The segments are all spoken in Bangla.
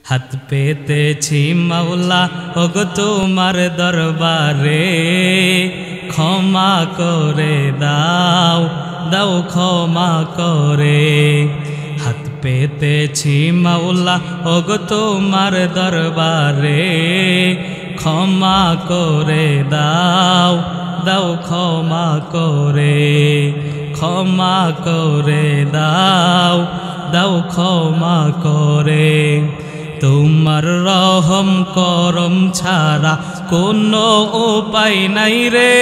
হাত পেতেছি মাওলা ওগো তোমার দরবারে, ক্ষমা করে দাও দাও ক্ষমা করে। হাত পেতেছি মাওলা ওগো তোমার দরবারে, ক্ষমা করে দাও দাও ক্ষমা করে, ক্ষমা করে দাও দাও ক্ষমা করে। তোমার রহম করম ছাড়া কোনো উপায় নাই রে,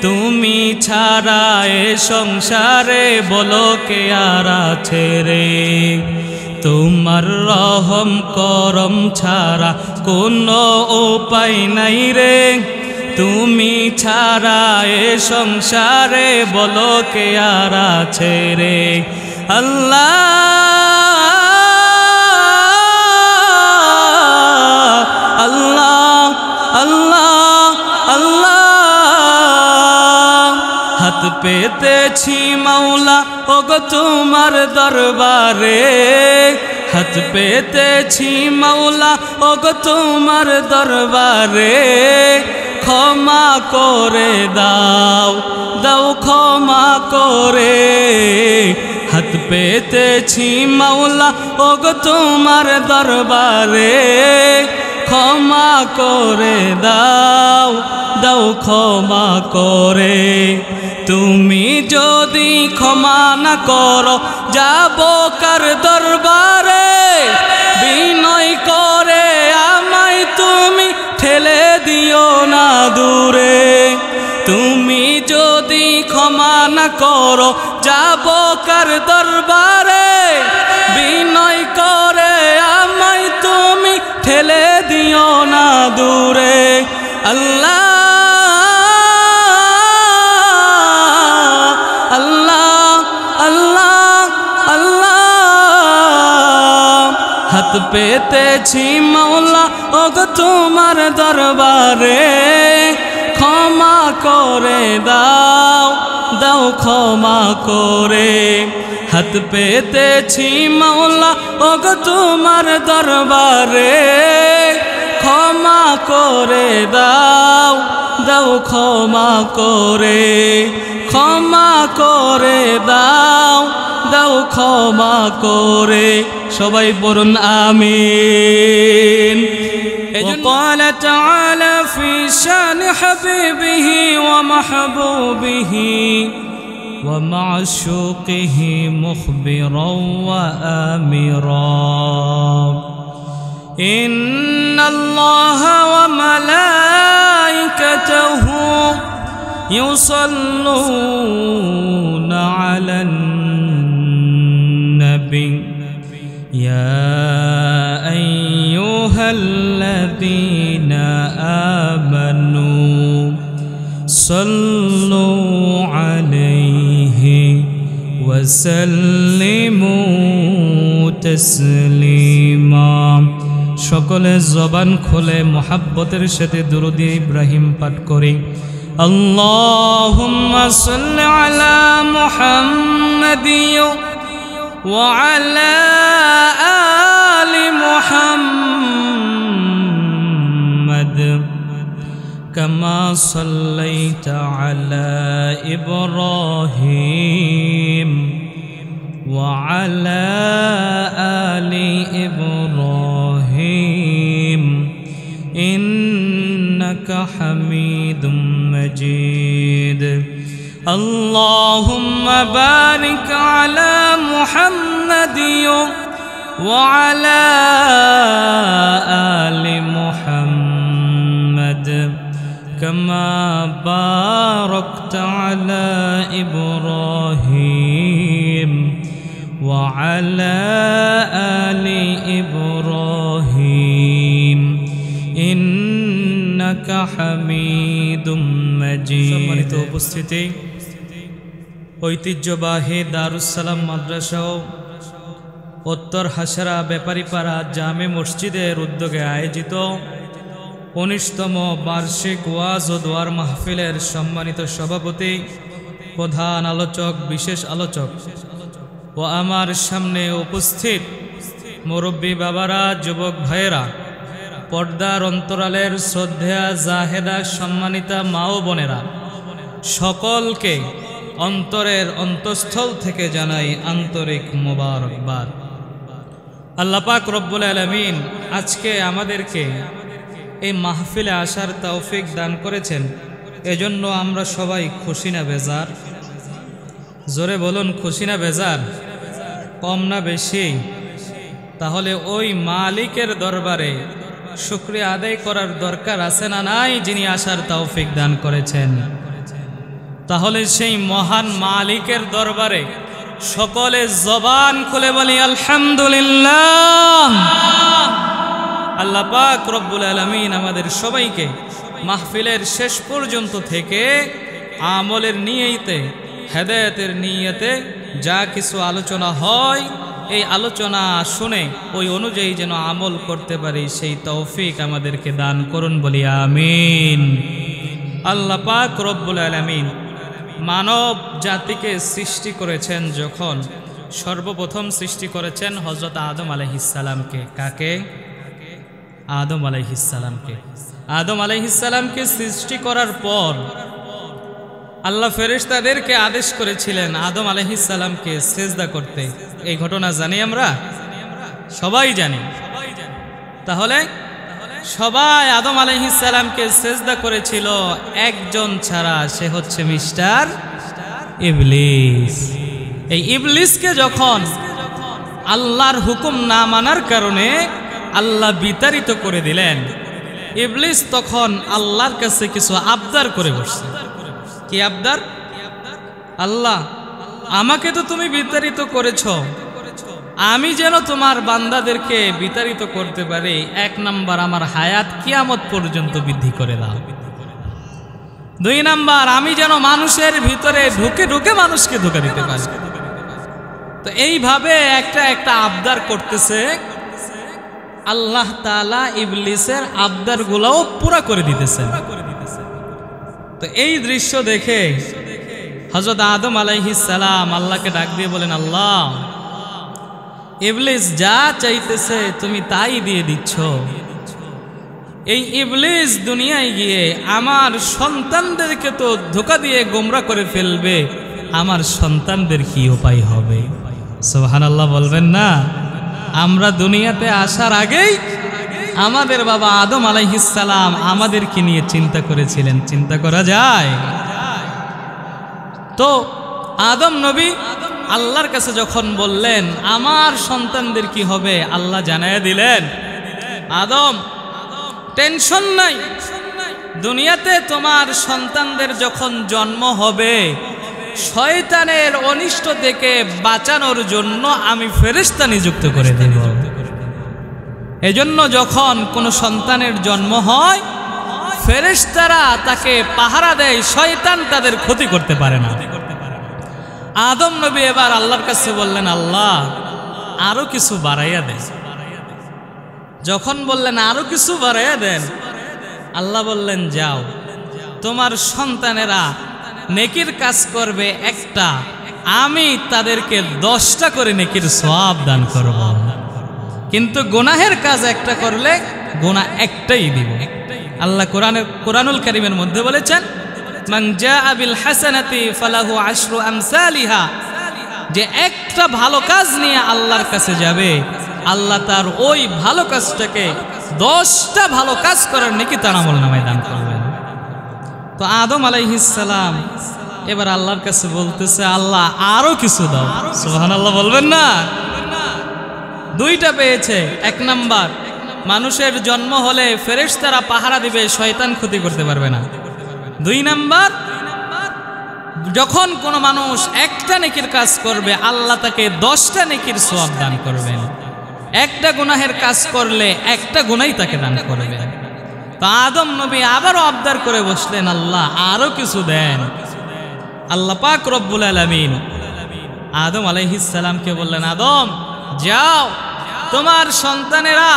তুমি ছাড়া এ সংসারে বলো কে আর আছে রে। তোমার রহম করম ছাড়া কোনো উপায় নাই রে, তুমি ছাড়া এ সংসারে বলো কে আর আছে রে। আল্লাহ আল্লাহ আল্লাহ আল্লাহ, হাত পেতেছি মাওলা ওগো তোমার দরবারে, হাত পেতেছি মাওলা ওগো তোমার দরবারে, ক্ষমা করে দাও দাও ক্ষমা করে। হাত পেতেছি মাওলা ওগো তোমার দরবারে, ক্ষমা করে দাও দাও ক্ষমা করে। তুমি যদি ক্ষমা না করো যাব কার দরবারে, বিনয় করে আমায় তুমি ঠেলে দিও না দূরে। তুমি যদি ক্ষমা না করো যাব কার দরবারে, বিনয় করে আমায় তুমি ঠেলে দিও না দূরে। আল্লাহ আল্লাহ আল্লাহ আল্লাহ, হাত পেতেছি মাওলা ওগো তোমার দরবারে, ক্ষমা করে দাও দাও ক্ষমা করে। হাত পেতেছি মাওলা ওগো তোমার দরবারে, ক্ষমা করে দাও দাও ক্ষমা করে, ক্ষমা করে দাও দাও ক্ষমা করে। সবাই বলুন আমিন। وقال تعالى في شان حبيبه ومحبوبه ومعشوقه مخبرا وآمرا، إن الله وملائكته يصلون على النبي يا أيها الذين آمنوا صلوا عليه وسلموا تسليما। সকলে জবান খুলে মোহাব্বতের সাথে দুরূদ ইব্রাহিম পাঠ করি। আল্লাহুম্মা সাল্লি আলা মুহাম্মাদিন ওয়া আলা আলি মুহাম্মাদ কামা সাল্লাইতা আলা ইব্রাহিম ওয়া আলা আলি ইব্রাহিম ইন্নাকা হামিদুম মাজিদ। আল্লাহুম্মা বারিক আলা মুহাম্মাদিন ওয়া আলা আলি মুহাম্মাদ কামা বারাকতা আলা ইব্রাহিম ওয়া আলা আলি ইব্রাহিম ইন্নাকা হামিদুম মাজিদ। সম্মানিত উপস্থিতি, ঐতিহ্যবাহী দারুস সালাম মাদ্রাসা ও উত্তর হাসরা ব্যাপারীপাড়া জামে মসজিদের উদ্যোগে আয়োজিত ১৯তম বার্ষিক ওয়াজ ও দোয়ার মাহফিলের সম্মানিত সভাপতি, প্রধান আলোচক, বিশেষ আলোচক ও আমার সামনে উপস্থিত মুরব্বী বাবারা, যুবক ভাইয়েরা, পর্দার অন্তরালের শ্রদ্ধেয়া জাহেদা সম্মানিতা মা ও বোনেরা, সকলকে অন্তরের অন্তঃস্থল থেকে জানাই আন্তরিক মোবারকবাদ। আল্লাহ পাক রব্বুল আলামিন আজকে আমাদেরকে এই মাহফিলে আসার তৌফিক দান করেছেন, এজন্য আমরা সবাই খুশি না বেজার? জোরে বলুন, খুশি না বেজার? কম না বেশি? তাহলে ওই মালিকের দরবারে শুকরিয়া আদায় করার দরকার আছে না নাই, যিনি আসার তৌফিক দান করেছেন? তাহলে সেই মহান মালিকের দরবারে সকলে জবান খুলে বলি আলহামদুলিল্লাহ। আল্লাহ পাক রব্বুল আলামিন আমাদের সবাইকে মাহফিলের শেষ পর্যন্ত থেকে আমলের নিয়তে, হেদায়েতের নিয়তে যা কিছু আলোচনা হয় এই আলোচনা শুনে ওই অনুযায়ী যেন আমল করতে পারি, সেই তৌফিক আমাদেরকে দান করুন বলি আমিন। আল্লাহ পাক রব্বুল আলামিন মানব জাতিকে সৃষ্টি করেছেন যখন, সর্বপ্রথম সৃষ্টি করেছেন হযরত আদম আলাইহিস সালামকে। কাকে? আদম আলাইহিস সালামকে। আদম আলাইহিস সালামকে সৃষ্টি করার পর আল্লাহ ফেরেশতাদেরকে আদেশ করেছিলেন আদম আলাইহিস সালামকে সিজদা করতে। এই ঘটনা জানি আমরা, সবাই জানি। তাহলে সবাই আদম আলাইহিস সালামকে সিজদা করেছিল, একজন ছাড়া, সে হচ্ছে মিস্টার ইবলিস। এই ইবলিসকে যখন আল্লাহর হুকুম না মানার কারণে আল্লাহ বিতাড়িত করে দিলেন, ইবলিস তখন আল্লাহর কাছে কিছু আবদার করে বসছে। কি আবদার? আল্লাহ, আমাকে তো তুমি বিতাড়িত করেছো, আমি যেন তোমার বান্দাদেরকে বিতাড়িত করতে পারি, এক নাম্বার আমার হায়াত কিয়ামত পর্যন্ত বৃদ্ধি করে দাও। দুই নাম্বার, আমি যেন মানুষের ভিতরে ঢুকে ঢুকে মানুষকে ধোঁকা দিতে পারি। তো এইভাবে একটা একটা আবদার করতেছে। আল্লাহ তাআলা ইবলিসের আবদারগুলোও পুরা করে দিতেছেন। তো এই দৃশ্য দেখে হযরত আদম আলাইহিস সালাম আল্লাহকে ডাক দিয়ে বলেন, আল্লাহ, ইবলিস যা চাইতেছে তুমি তাই দিয়ে দিচ্ছ। এই ইবলিস দুনিয়ায় গিয়ে আমার সন্তানদেরকে তো ধোঁকা দিয়ে গোমরা করে ফেলবে, আমার সন্তানদের কি উপায় হবে? সুবহানাল্লাহ বলবেন না? আমরা দুনিয়াতে আসার আগেই আমাদের বাবা আদম আলাইহিস সালাম আমাদেরকে নিয়ে চিন্তা করেছিলেন। চিন্তা করা যায়? তো আদম নবী আল্লাহর কাছে যখন বললেন আমার সন্তানদের কি হবে, আল্লাহ জানায় দিলেন, আদম টেনশন নাই, দুনিয়াতে তোমার সন্তানদের যখন জন্ম হবে, শয়তানের অনিষ্ট থেকে বাঁচানোর জন্য আমি ফেরেশতা নিযুক্ত করে দেব। এজন্য যখন কোনো সন্তানের জন্ম হয়, ফেরেশতারা তাকে পাহারা দেয়, শয়তান তাদের ক্ষতি করতে পারে না। আদম নবী এবার আল্লাহর কাছে বললেন, আল্লাহ আরো কিছু বাড়াইয়া দেন। যখন বললেন আরো কিছু বাড়াইয়া দেন, আল্লাহ বললেন, যাও, তোমার সন্তানেরা নেকির কাজ করবে একটা, আমি তাদেরকে 10টা করে নেকির সওয়াব দান করব, কিন্তু গুনাহের কাজ একটা করলে গুনাহ একটাই দিব। আল্লাহ কোরআনুল কারীমের মধ্যে বলেছেন, মান জাআ বিল হাসানাতি ফালাহু আশরু আমসালিহা, যে একটা ভালো কাজ নিয়ে আল্লাহর কাছে যাবে, আল্লাহ তার ওই ভালো কাজটাকে 10টা ভালো কাজ করার নেকি তার আমলনামায় দান করবেন। তো আদম আলাইহিস সালাম এবার আল্লাহর কাছে বলতেছে, আল্লাহ আরো কিছু দাও। সুবহানাল্লাহ বলবেন না? 2টা পেয়েছে। এক নাম্বার, মানুষের জন্ম হলে ফেরেশতারা পাহারা দিবে, শয়তান ক্ষতি করতে পারবে না। 2 নাম্বার, যখন কোনো মানুষ একটা নেকির কাজ করবে, আল্লাহ তাকে 10টা নেকির সওয়াব দান করবেন। একটা গুনাহের কাজ করলে একটা গুনাহই তাকে দান করবেন। তো আদম নবী আবারও আবদার করে বসলেন, আল্লাহ আরো কিছু দেন। আল্লাহ পাক রব্বুল আলামিন আদম আলাইহিস সালামকে বললেন, আদম যাও, তোমার সন্তানেরা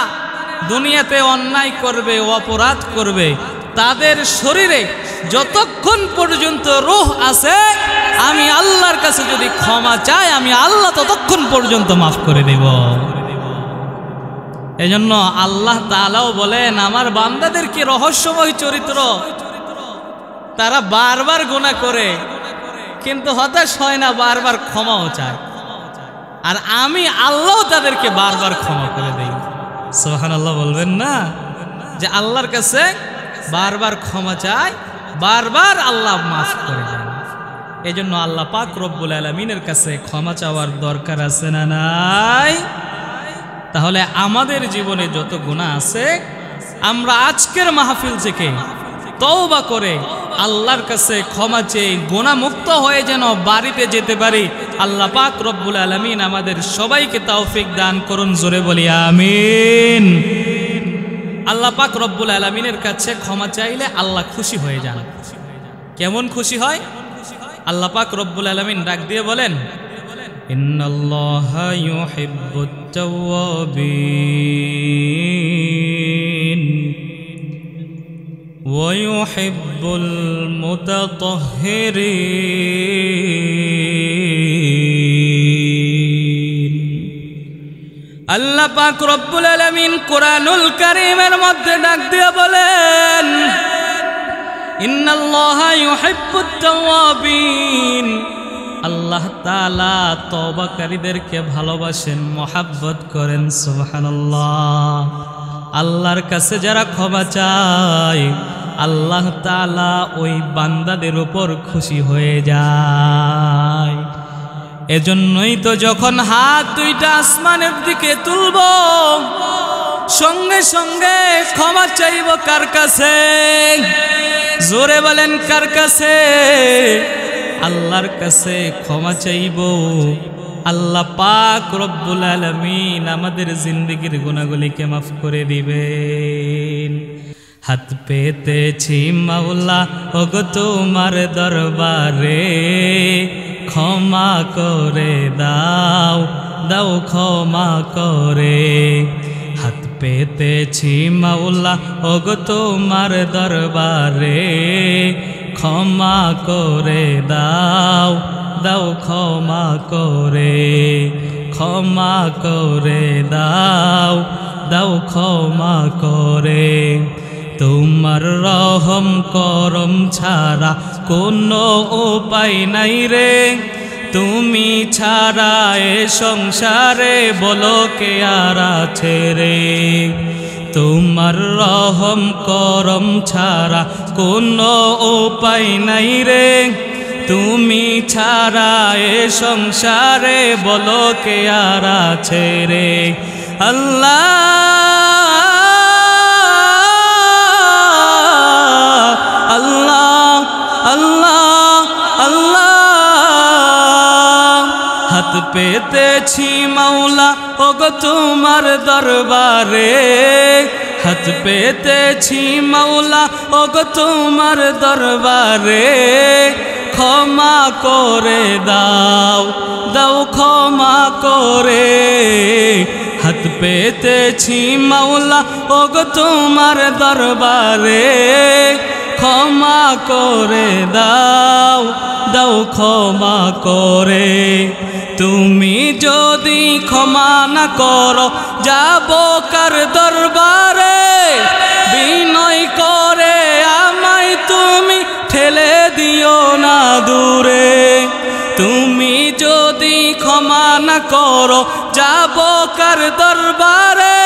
দুনিয়াতে অন্যায় করবে, অপরাধ করবে, তাদের শরীরে যতক্ষণ পর্যন্ত রূহ আছে, আমি আল্লাহর কাছে যদি ক্ষমা চাই, আমি আল্লাহ ততক্ষণ পর্যন্ত মাফ করে দেব। এজন্য আল্লাহ তাআলাও বলেন আমার বান্দাদের কি রহস্যময় চরিত্র, তারা বারবার গুনাহ করে কিন্তু হতাশ হয় না, বারবার ক্ষমাও চায়, আর আমি আল্লাহ তাদেরকে বারবার ক্ষমা করে দেই। সুবহানাল্লাহ বলবেন না, যে আল্লাহর কাছে বারবার ক্ষমা চায়, বারবার আল্লাহ মাফ করে দেন। এই জন্য আল্লাহ পাক রব্বুল আলামিনের কাছে ক্ষমা চাওয়ার দরকার আছে না নাই? তাহলে আমাদের জীবনে যত গুনাহ আছে আমরা আজকের মাহফিল থেকে তওবা করে আল্লাহর কাছে ক্ষমা চেয়ে গুনাহ মুক্ত হয়ে যেন বাড়িতে যেতে পারি। আল্লাহ পাক রব্বুল আলামিন আমাদের সবাইকে তৌফিক দান করুন, জোরে বলি আমিন। আল্লাহ পাক রব্বুল আলামিনের কাছে ক্ষমা চাইলে আল্লাহ খুশি হয়ে যান। কেমন খুশি হয়? আল্লাহ পাক রব্বুল আলামিন ডাক দিয়ে বলেন, ইন্নাল্লাহা ইউহিব্বুত তাওয়াবিন ওয়া ইউহিব্বুল মুতাতাহহিরিন। আল্লাহ পাক রব্বুল আলামিন কোরআনুল কারীমের মধ্যে ডাক দিয়ে বলেন, ইন্নাল্লাহা ইউহিব্বুত তাওয়াবিন, আল্লাহ তাআলা তওবাকারীদেরকে ভালোবাসেন, মহব্বত করেন। সুবহানাল্লাহ। আল্লাহর কাছে যারা ক্ষমা চায় আল্লাহ তাআলা ওই বান্দাদের উপর খুশি হয়ে যায়। এজন্যই তো যখন হাত দুইটা আসমানের দিকে তুলব সঙ্গে সঙ্গে ক্ষমা চাইব কার কাছে? জোরে বলেন কার কাছে? আল্লাহর কাছে ক্ষমা চাইব। আল্লাহ পাক রব্বুল আলামিন আমাদের জিন্দেগির গুনাহগুলিকে মাফ করে দিবেন। হাত পেতেছি মাওলা ওগো তোমার দরবারে, ক্ষমা করে দাও, দাও ক্ষমা করে। হাত পেতেছি মাওলা ওগো তোমার দরবারে, ক্ষমা করে দাও, দাও ক্ষমা করে। ক্ষমা করে দাও, দাও ক্ষমা করে। তোমার রহম করম ছাড়া কোনো উপায় নাই রে, তুমি ছাড়া এ সংসারে বলো কে আর আছে রে। তোমার রহম করম ছাড়া কোনো উপায় নাই রে, তুমি ছাড়া এ সংসারে বলো কে আর আছে রে। আল্লাহ আল্লাহ আল্লাহ আল্লাহ। হাত পেতেছি মাওলা ওগো তোমার দরবারে, হাত পেতেছি মাওলা ওগো তোমার দরবারে, ক্ষমা করে দাও, দাও ক্ষমা করে। হাত পেতেছি মাওলা ওগো তোমার দরবারে, ক্ষমা করে দাও, দাও ক্ষমা করে। তুমি যদি ক্ষমা না করো যাব কার দরবারে, বিনয় করে আমায় তুমি ঠেলে দিও না দূরে। তুমি যদি ক্ষমা না করো যাব কার দরবারে,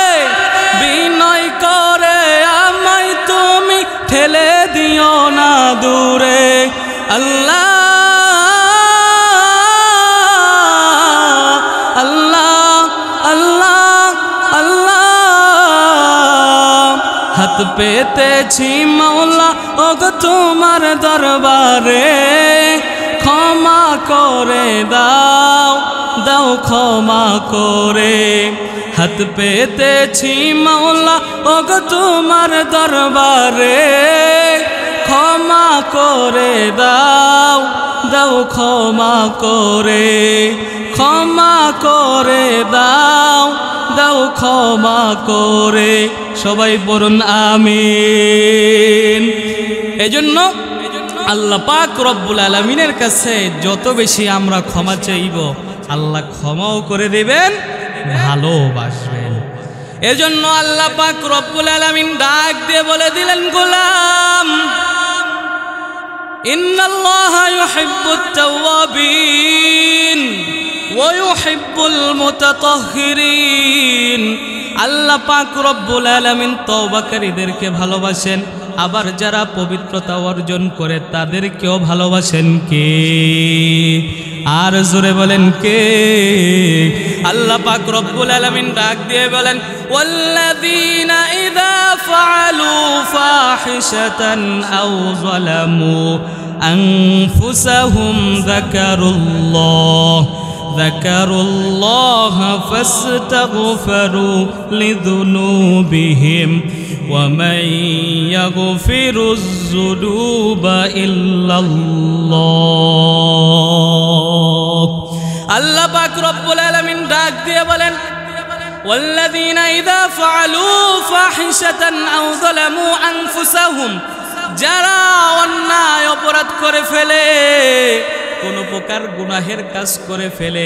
বিনয় করে আমায় তুমি ঠেলে দিও না দূরে। আল্লাহ আল্লাহ আল্লাহ আল্লাহ। হাত পেতেছি মাওলা ওগো তোমার দরবারে, ক্ষমা করে দাও, দাও ক্ষমা করে। হাত পেতেছি মাওলা ওগো তোমার দরবারে, ক্ষমা করে দাও, দাও ক্ষমা করে। ক্ষমা করে দাও, দাও ক্ষমা করে। সবাই বলুন আমিন। এজন্য আল্লাহ পাক রব্বুল আলামিনের কাছে যত বেশি আমরা ক্ষমা চাইব আল্লাহ ক্ষমাও করে দেবেন, ভালোবাসবেন। এজন্য আল্লাহ পাক রব্বুল আলামিন ডাক দিয়ে বলে দিলেন, গোলাম ইন্নাল্লাহা ইউহিব্বুত তাওয়াবিন ওয়া ইউহিব্বুল মুতাতাহহিরিন। আল্লাহ পাক রব্বুল আলামিন তওবাকারীদেরকে ভালোবাসেন, আবার যারা পবিত্রতা অর্জন করে তাদেরকেও ভালোবাসেন কে? আর জোরে বলেন কে? আল্লাহ পাক রব্বুল আলামিন ডাক দিয়ে বলেন, ওয়াল্লাযীনা ইযা ফাআলু ফাহিশাতান আও যালামু আনফুসাহুম যাকারুল্লাহ ফাস্তাগফিরু লিযুনুবিহিম ومن يغفر الذنوب إلا الله। আল্লাহ পাক রব্বুল আলামিন ডাক দিয়ে বলেন, والذين إذا فعلوا فاحشة أو ظلموا أنفسهم, যারা অন্যায় অপরাধ করে ফেলে, কোন প্রকার গুনাহের কাজ করে ফেলে,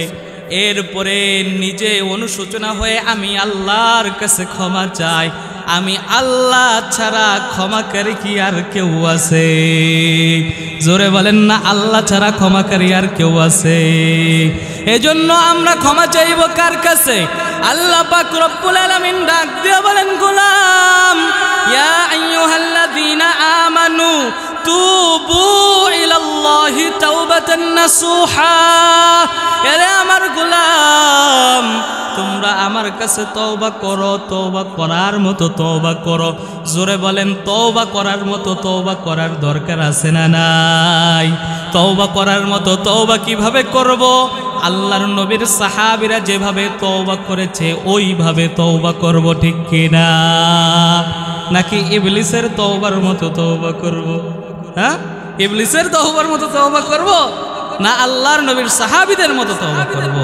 এরপরে নিজে অনুশোচনা হয়ে আমি আল্লাহর কাছে ক্ষমা চাই, আমি আল্লাহ ছাড়া ক্ষমাকারী কি আর কেউ আছে? জোরে বলেন না, আল্লাহ ছাড়া ক্ষমাকারী আর কেউ আছে? এজন্য আমরা ক্ষমা চাইব কার কাছে? আল্লাহ পাক রব্বুল আলামিন ডাক দিয়ে বলেন, গোলাম ইয়া আইয়ুহাল্লাযীনা আমানু তুবু ইলাল্লাহি তাওবাতান নাসুহা। এরে আমার গোলাম, তোমরা আমার কাছে তওবা করো, তওবা করার মতো তওবা করো। জোরে বলেন, তওবা করার মতো তওবা করার দরকার আছে না নাই? তওবা করার মতো তওবা কিভাবে করব? আল্লাহর নবীর সাহাবীরা যেভাবে তওবা করেছে ওইভাবে তওবা করব, ঠিক কিনা? নাকি ইবলিসের তওবার মতো তওবা করব? হ্যাঁ, ইবলিসের তওবার মতো তওবা করব, না আল্লাহর নবীর সাহাবীদের মতো তওবা করব?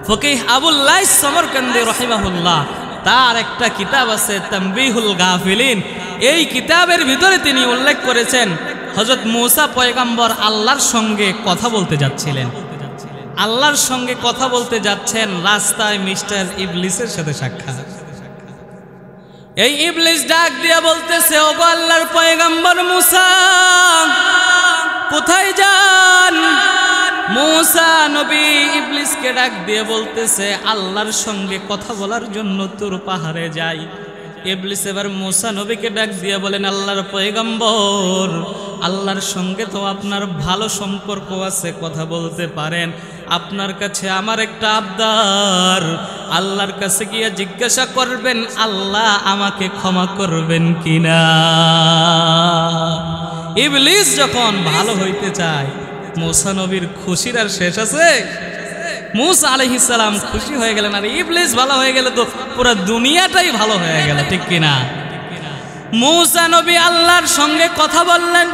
ফকিহ আবুল লাইস সমরকান্দি রাহিমাহুল্লাহ, তার একটা কিতাব আছে তানবীহুল গাফিলিন। এই কিতাবের ভিতরে তিনি উল্লেখ করেছেন, হযরত মূসা পয়গম্বর আল্লাহর সঙ্গে কথা বলতে যাচ্ছিলেন। আল্লাহর সঙ্গে কথা বলতে যাচ্ছেন, রাস্তায় মিস্টার ইবলিসের সাথে সাক্ষাৎ। এই ইবলিস ডাক দিয়া বলতেছে, ওগো আল্লাহর পয়গম্বর মূসা, কোথায় যান? মূসা নবী ইবলিসকে ডাক দিয়ে বলতেছে, আল্লাহর সঙ্গে কথা বলার জন্য তুর পাহাড়ে যাই। ইবলিস এবার মূসা নবীকে ডাক দিয়ে বলেন, আল্লাহর পয়গম্বর, আল্লাহর সঙ্গে তো আপনার ভালো সম্পর্ক আছে, কথা বলতে পারেন, আপনার কাছে আমার একটা আবদার, আল্লাহর কাছে গিয়ে জিজ্ঞাসা করবেন আল্লাহ আমাকে ক্ষমা করবেন কিনা। ইবলিস যখন ভালো হইতে চায়, মূসা নবীর খুশির আর শেষ আছে? মূসা আলাইহিস সালাম খুশি হয়ে গেলেন, আর ইবলিস ভালো হয়ে গেলে তো পুরো দুনিয়াটাই ভালো হয়ে গেল, ঠিক কিনা? মূসা নবী আল্লাহর সঙ্গে কথা বললেন।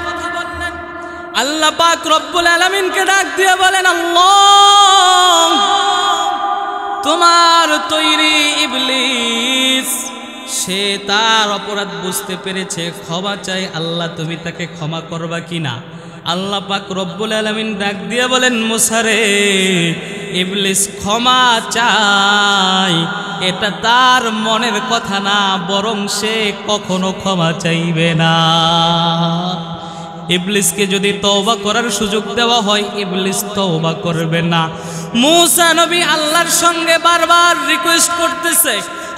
আল্লাহ পাক রব্বুল আলামিনকে ডাক দিয়ে বলেন, আল্লাহ, তোমার তৈরি ইবলিস, সে তার অপরাধ বুঝতে পেরেছে, ক্ষমা চাই, আল্লাহ তুমি তাকে ক্ষমা করবা কিনা? আল্লাহ পাক রব্বুল আলামিন ডাক দিয়ে বলেন, মূসা রে, ইবলিস ক্ষমা চায়, এটা তার মনের কথা না, বরং সে কখনো ক্ষমা চাইবে না। ইবলিসকে যদি তওবা করার সুযোগ দেওয়া হয়, ইবলিস তওবা করবে না। মূসা নবী আল্লাহর সঙ্গে বারবার রিকোয়েস্ট করতেছে।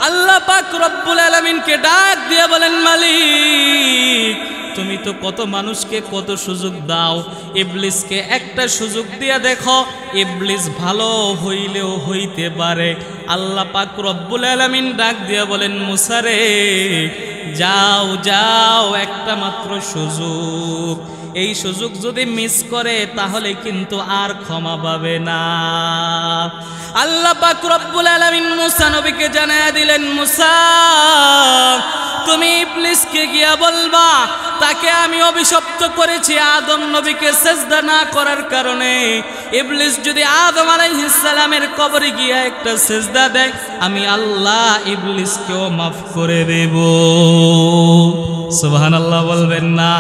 আল্লাহ পাক রব্বুল আলামিনকে ডাক দিয়ে বলেন, মালিক, তুমি তো কত মানুষকে কত সুযোগ দাও, ইবলিসকে একটা সুযোগ দিয়ে দেখো, ইবলিস ভালো হইলেও হইতে পারে। আল্লাহ পাক রব্বুল আলামিন ডাক দিয়ে বলেন, মূসা রে, যাও যাও, একটা মাত্র সুযোগ, এই সুযোগ যদি মিস করে তাহলে কিন্তু আর ক্ষমা পাবে না। আল্লাহ পাক রব্বুল আলামিন মূসা নবীকে জানায়া দিলেন, মূসা, তুমি ইবলিসকে গিয়া বলবা তাকে আমি অভিশপ্ত করেছি আদম নবীকে সিজদা না করার কারণে। ইবলিস যদি আদম আলাইহিস সালামের কবরে গিয়া একটা সিজদা দেয়, আমি আল্লাহ ইবলিসকেও মাফ করে দেব। সুবহানাল্লাহ বলবেন না?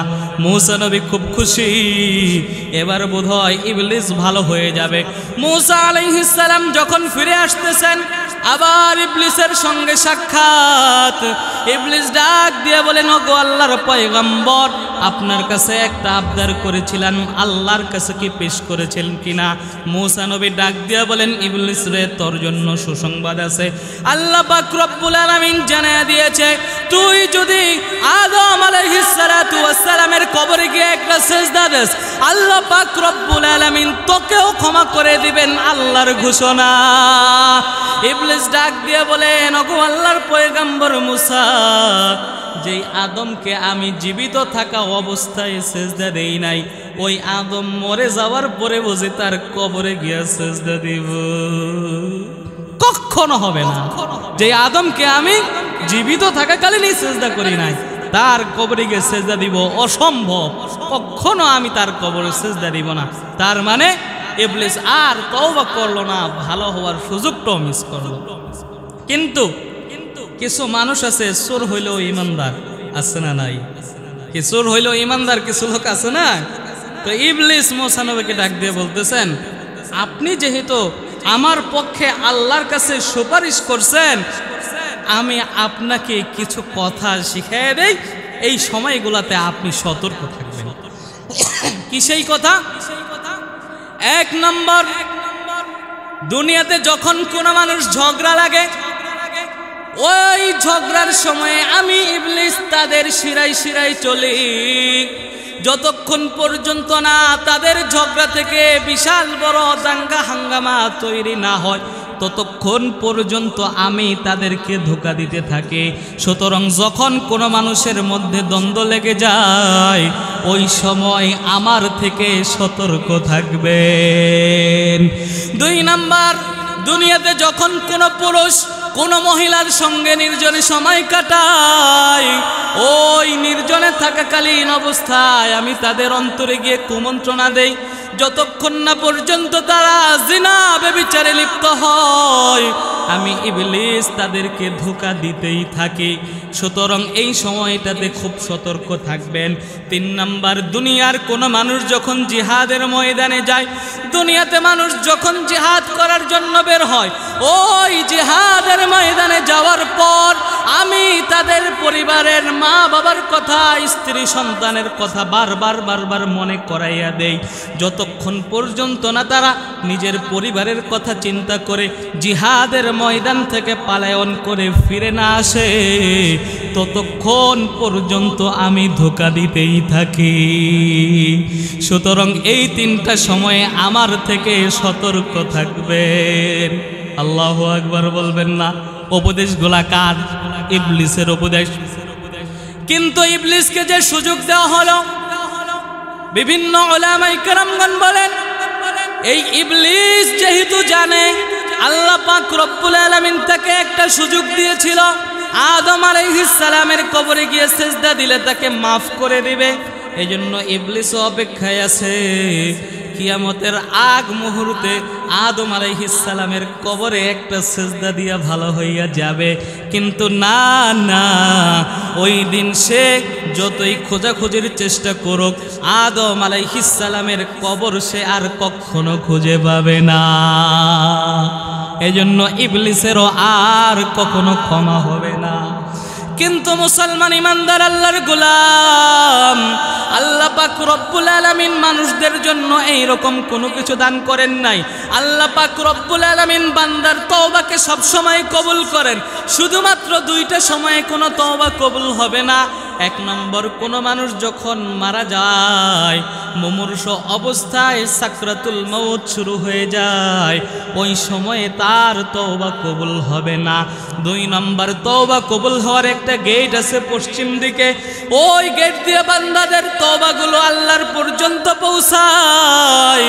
মূসা নবী খুব খুশি, এবার বোধহয় ইবলিস ভালো হয়ে যাবে। মূসা আলাইহিস সালাম যখন ফিরে আসতেছেন, আবার ইবলিসের সঙ্গে সাক্ষাৎ। ইবলিস ডাক দিয়ে বলেন, ওগো আল্লাহর পয়গম্বর, আপনার কাছে একটা আবদার করেছিলেন, আল্লাহর কাছে কি পেশ করেছিলেন কিনা? মূসা নবী ডাক দিয়ে বলেন, ইবলিস রে, তোর জন্য সুসংবাদ আছে। আল্লাহ পাক রব্বুল আলামিন জানিয়ে দিয়েছে, তুই যদি আদম আলাইহিস সালাতু ওয়াস সালামের কবরে গিয়ে একটা সিজদা দিস, আল্লাহ পাক রব্বুল আলামিন তোকেও ক্ষমা করে দিবেন, আল্লাহর ঘোষণা। ইবলিস ডাক দিয়ে বলেন, ওগো আল্লাহর পয়গম্বর মূসা, যেই আদমকে আমি জীবিত থাকা অবস্থায় সিজদা দেই নাই, ওই আদম মরে যাওয়ার পরে বুঝি তার কবরে গিয়ে সিজদা দিব? কখনো হবে না। যে আদমকে আমি জীবিত থাকাকালীনই সিজদা করি নাই, তার কবরে গিয়ে সিজদা দিব অসম্ভব, কখনো আমি তার কবরে সিজদা দিব না। তার মানে ইবলিস আর তওবা করলো না, ভালো হওয়ার সুযোগটাও মিস করলো। কিন্তু কিছু মানুষ আছে, চোর হইলেও ইমানদার, আছে না নাই? কি চোর হইলেও ইমানদার কিছু লোক আছে না? তো ইবলিস মূসা নবীকে ডাক দিয়ে বলতেছেন, আপনি যেহেতু আমার পক্ষে আল্লাহর কাছে সুপারিশ করছেন, আমি আপনাকে কিছু কথা শিখিয়ে দেই, এই সময়গুলোতে আপনি সতর্ক থাকবেন। কি সেই কথা? এক নম্বর, দুনিয়াতে যখন কোনো মানুষ ঝগড়া লাগে, ওই ঝগড়ার সময়ে আমি ইবলিস তাদের শিরায় শিরায় চলি। যতক্ষণ পর্যন্ত না তাদের ঝগড়া থেকে বিশাল বড় দাঙ্গা হাঙ্গামা তৈরি না হয়, ততক্ষণ পর্যন্ত আমি তাদেরকে ধোঁকা দিতে থাকি। সুতরাং যখন কোনো মানুষের মধ্যে দ্বন্দ্ব লেগে যায়, ওই সময় আমার থেকে সতর্ক থাকবেন। 2 নাম্বার, দুনিয়াতে যখন কোনো পুরুষ কোনো মহিলার সঙ্গে নির্জনে সময় কাটায়, ওই নির্জনে থাকাকালীন অবস্থায় আমি তাদের অন্তরে গিয়ে কুমন্ত্রণা দেই, যতক্ষণ না পর্যন্ত তারা জিনা ব্যভিচারে লিপ্ত হয়, আমি ইবলিস তাদেরকে ধোঁকা দিতেই থাকি। সুতরাং এই সময়টাতে খুব সতর্ক থাকবেন। 3 নাম্বার, দুনিয়ার কোনো মানুষ যখন জিহাদের ময়দানে যায়, দুনিয়াতে মানুষ যখন জিহাদ করার জন্য বের হয়, ওই জিহাদের ময়দানে যাওয়ার পর আমি তাদের পরিবারের মা বাবার কথা, স্ত্রী সন্তানের কথা বারবার মনে করাইয়া দেই। যতক্ষণ পর্যন্ত না তারা নিজের পরিবারের কথা চিন্তা করে জিহাদের ময়দান থেকে পালায়ন করে ফিরে না আসে, ততক্ষণ পর্যন্ত আমি ধোঁকা দিতেই থাকি। সুতরাং এই 3টা সময়ে আমার থেকে সতর্ক থাকবেন। আল্লাহু আকবার বলবেন না? উপদেশগুলা কার? ইবলিসের উপদেশ। কিন্তু ইবলিসকে যে সুযোগ দেওয়া হলো, বিভিন্ন উলামায়ে কেরামগণ বলেন, এই ইবলিস যেহেতু জানে আল্লাহ পাক রব্বুল আলামিন তাকে একটা সুযোগ দিয়েছিল, আদম আলাইহিস সালামের কবরে গিয়ে সিজদা দিলে তাকে মাফ করে দিবে, এজন্য ইবলিস অপেক্ষায় আছে কিয়ামতের আগ মুহূর্তে আদম আলাইহিস সালামের কবরে একটা সিজদা দিয়া ভালো হইয়া যাবে। কিন্তু না না, ওই দিন সে যতই খোঁজাখুঁজির চেষ্টা করুক, আদম আলাইহিস সালামের কবর সে আর কখনো খুঁজে পাবে না। এজন্য ইবলিসেরও আর কখনো ক্ষমা হবে না। কিন্তু মুসলমান ইমানদার আল্লাহর গোলাম, আল্লাহ পাক রব্বুল আলামিন মানুষদের জন্য এই রকম কোনো কিছু দান করেন নাই। আল্লাহ পাক রব্বুল আলামিন বান্দার তওবাকে সব সময় কবুল করেন, শুধুমাত্র 2টা সময়ে কোনো তওবা কবুল হবে না। 1 নম্বর, কোনো মানুষ যখন মারা যায়, মুমূর্ষ অবস্থায় সাকরাতুল মউত শুরু হয়ে যায়, ওই সময়ে তার তওবা কবুল হবে না। 2 নম্বর, তওবা কবুল হওয়ার একটা গেট আছে পশ্চিম দিকে, ওই গেট দিয়ে বান্দাদের তওবাগুলো আল্লাহর পর্যন্ত পৌঁছায়।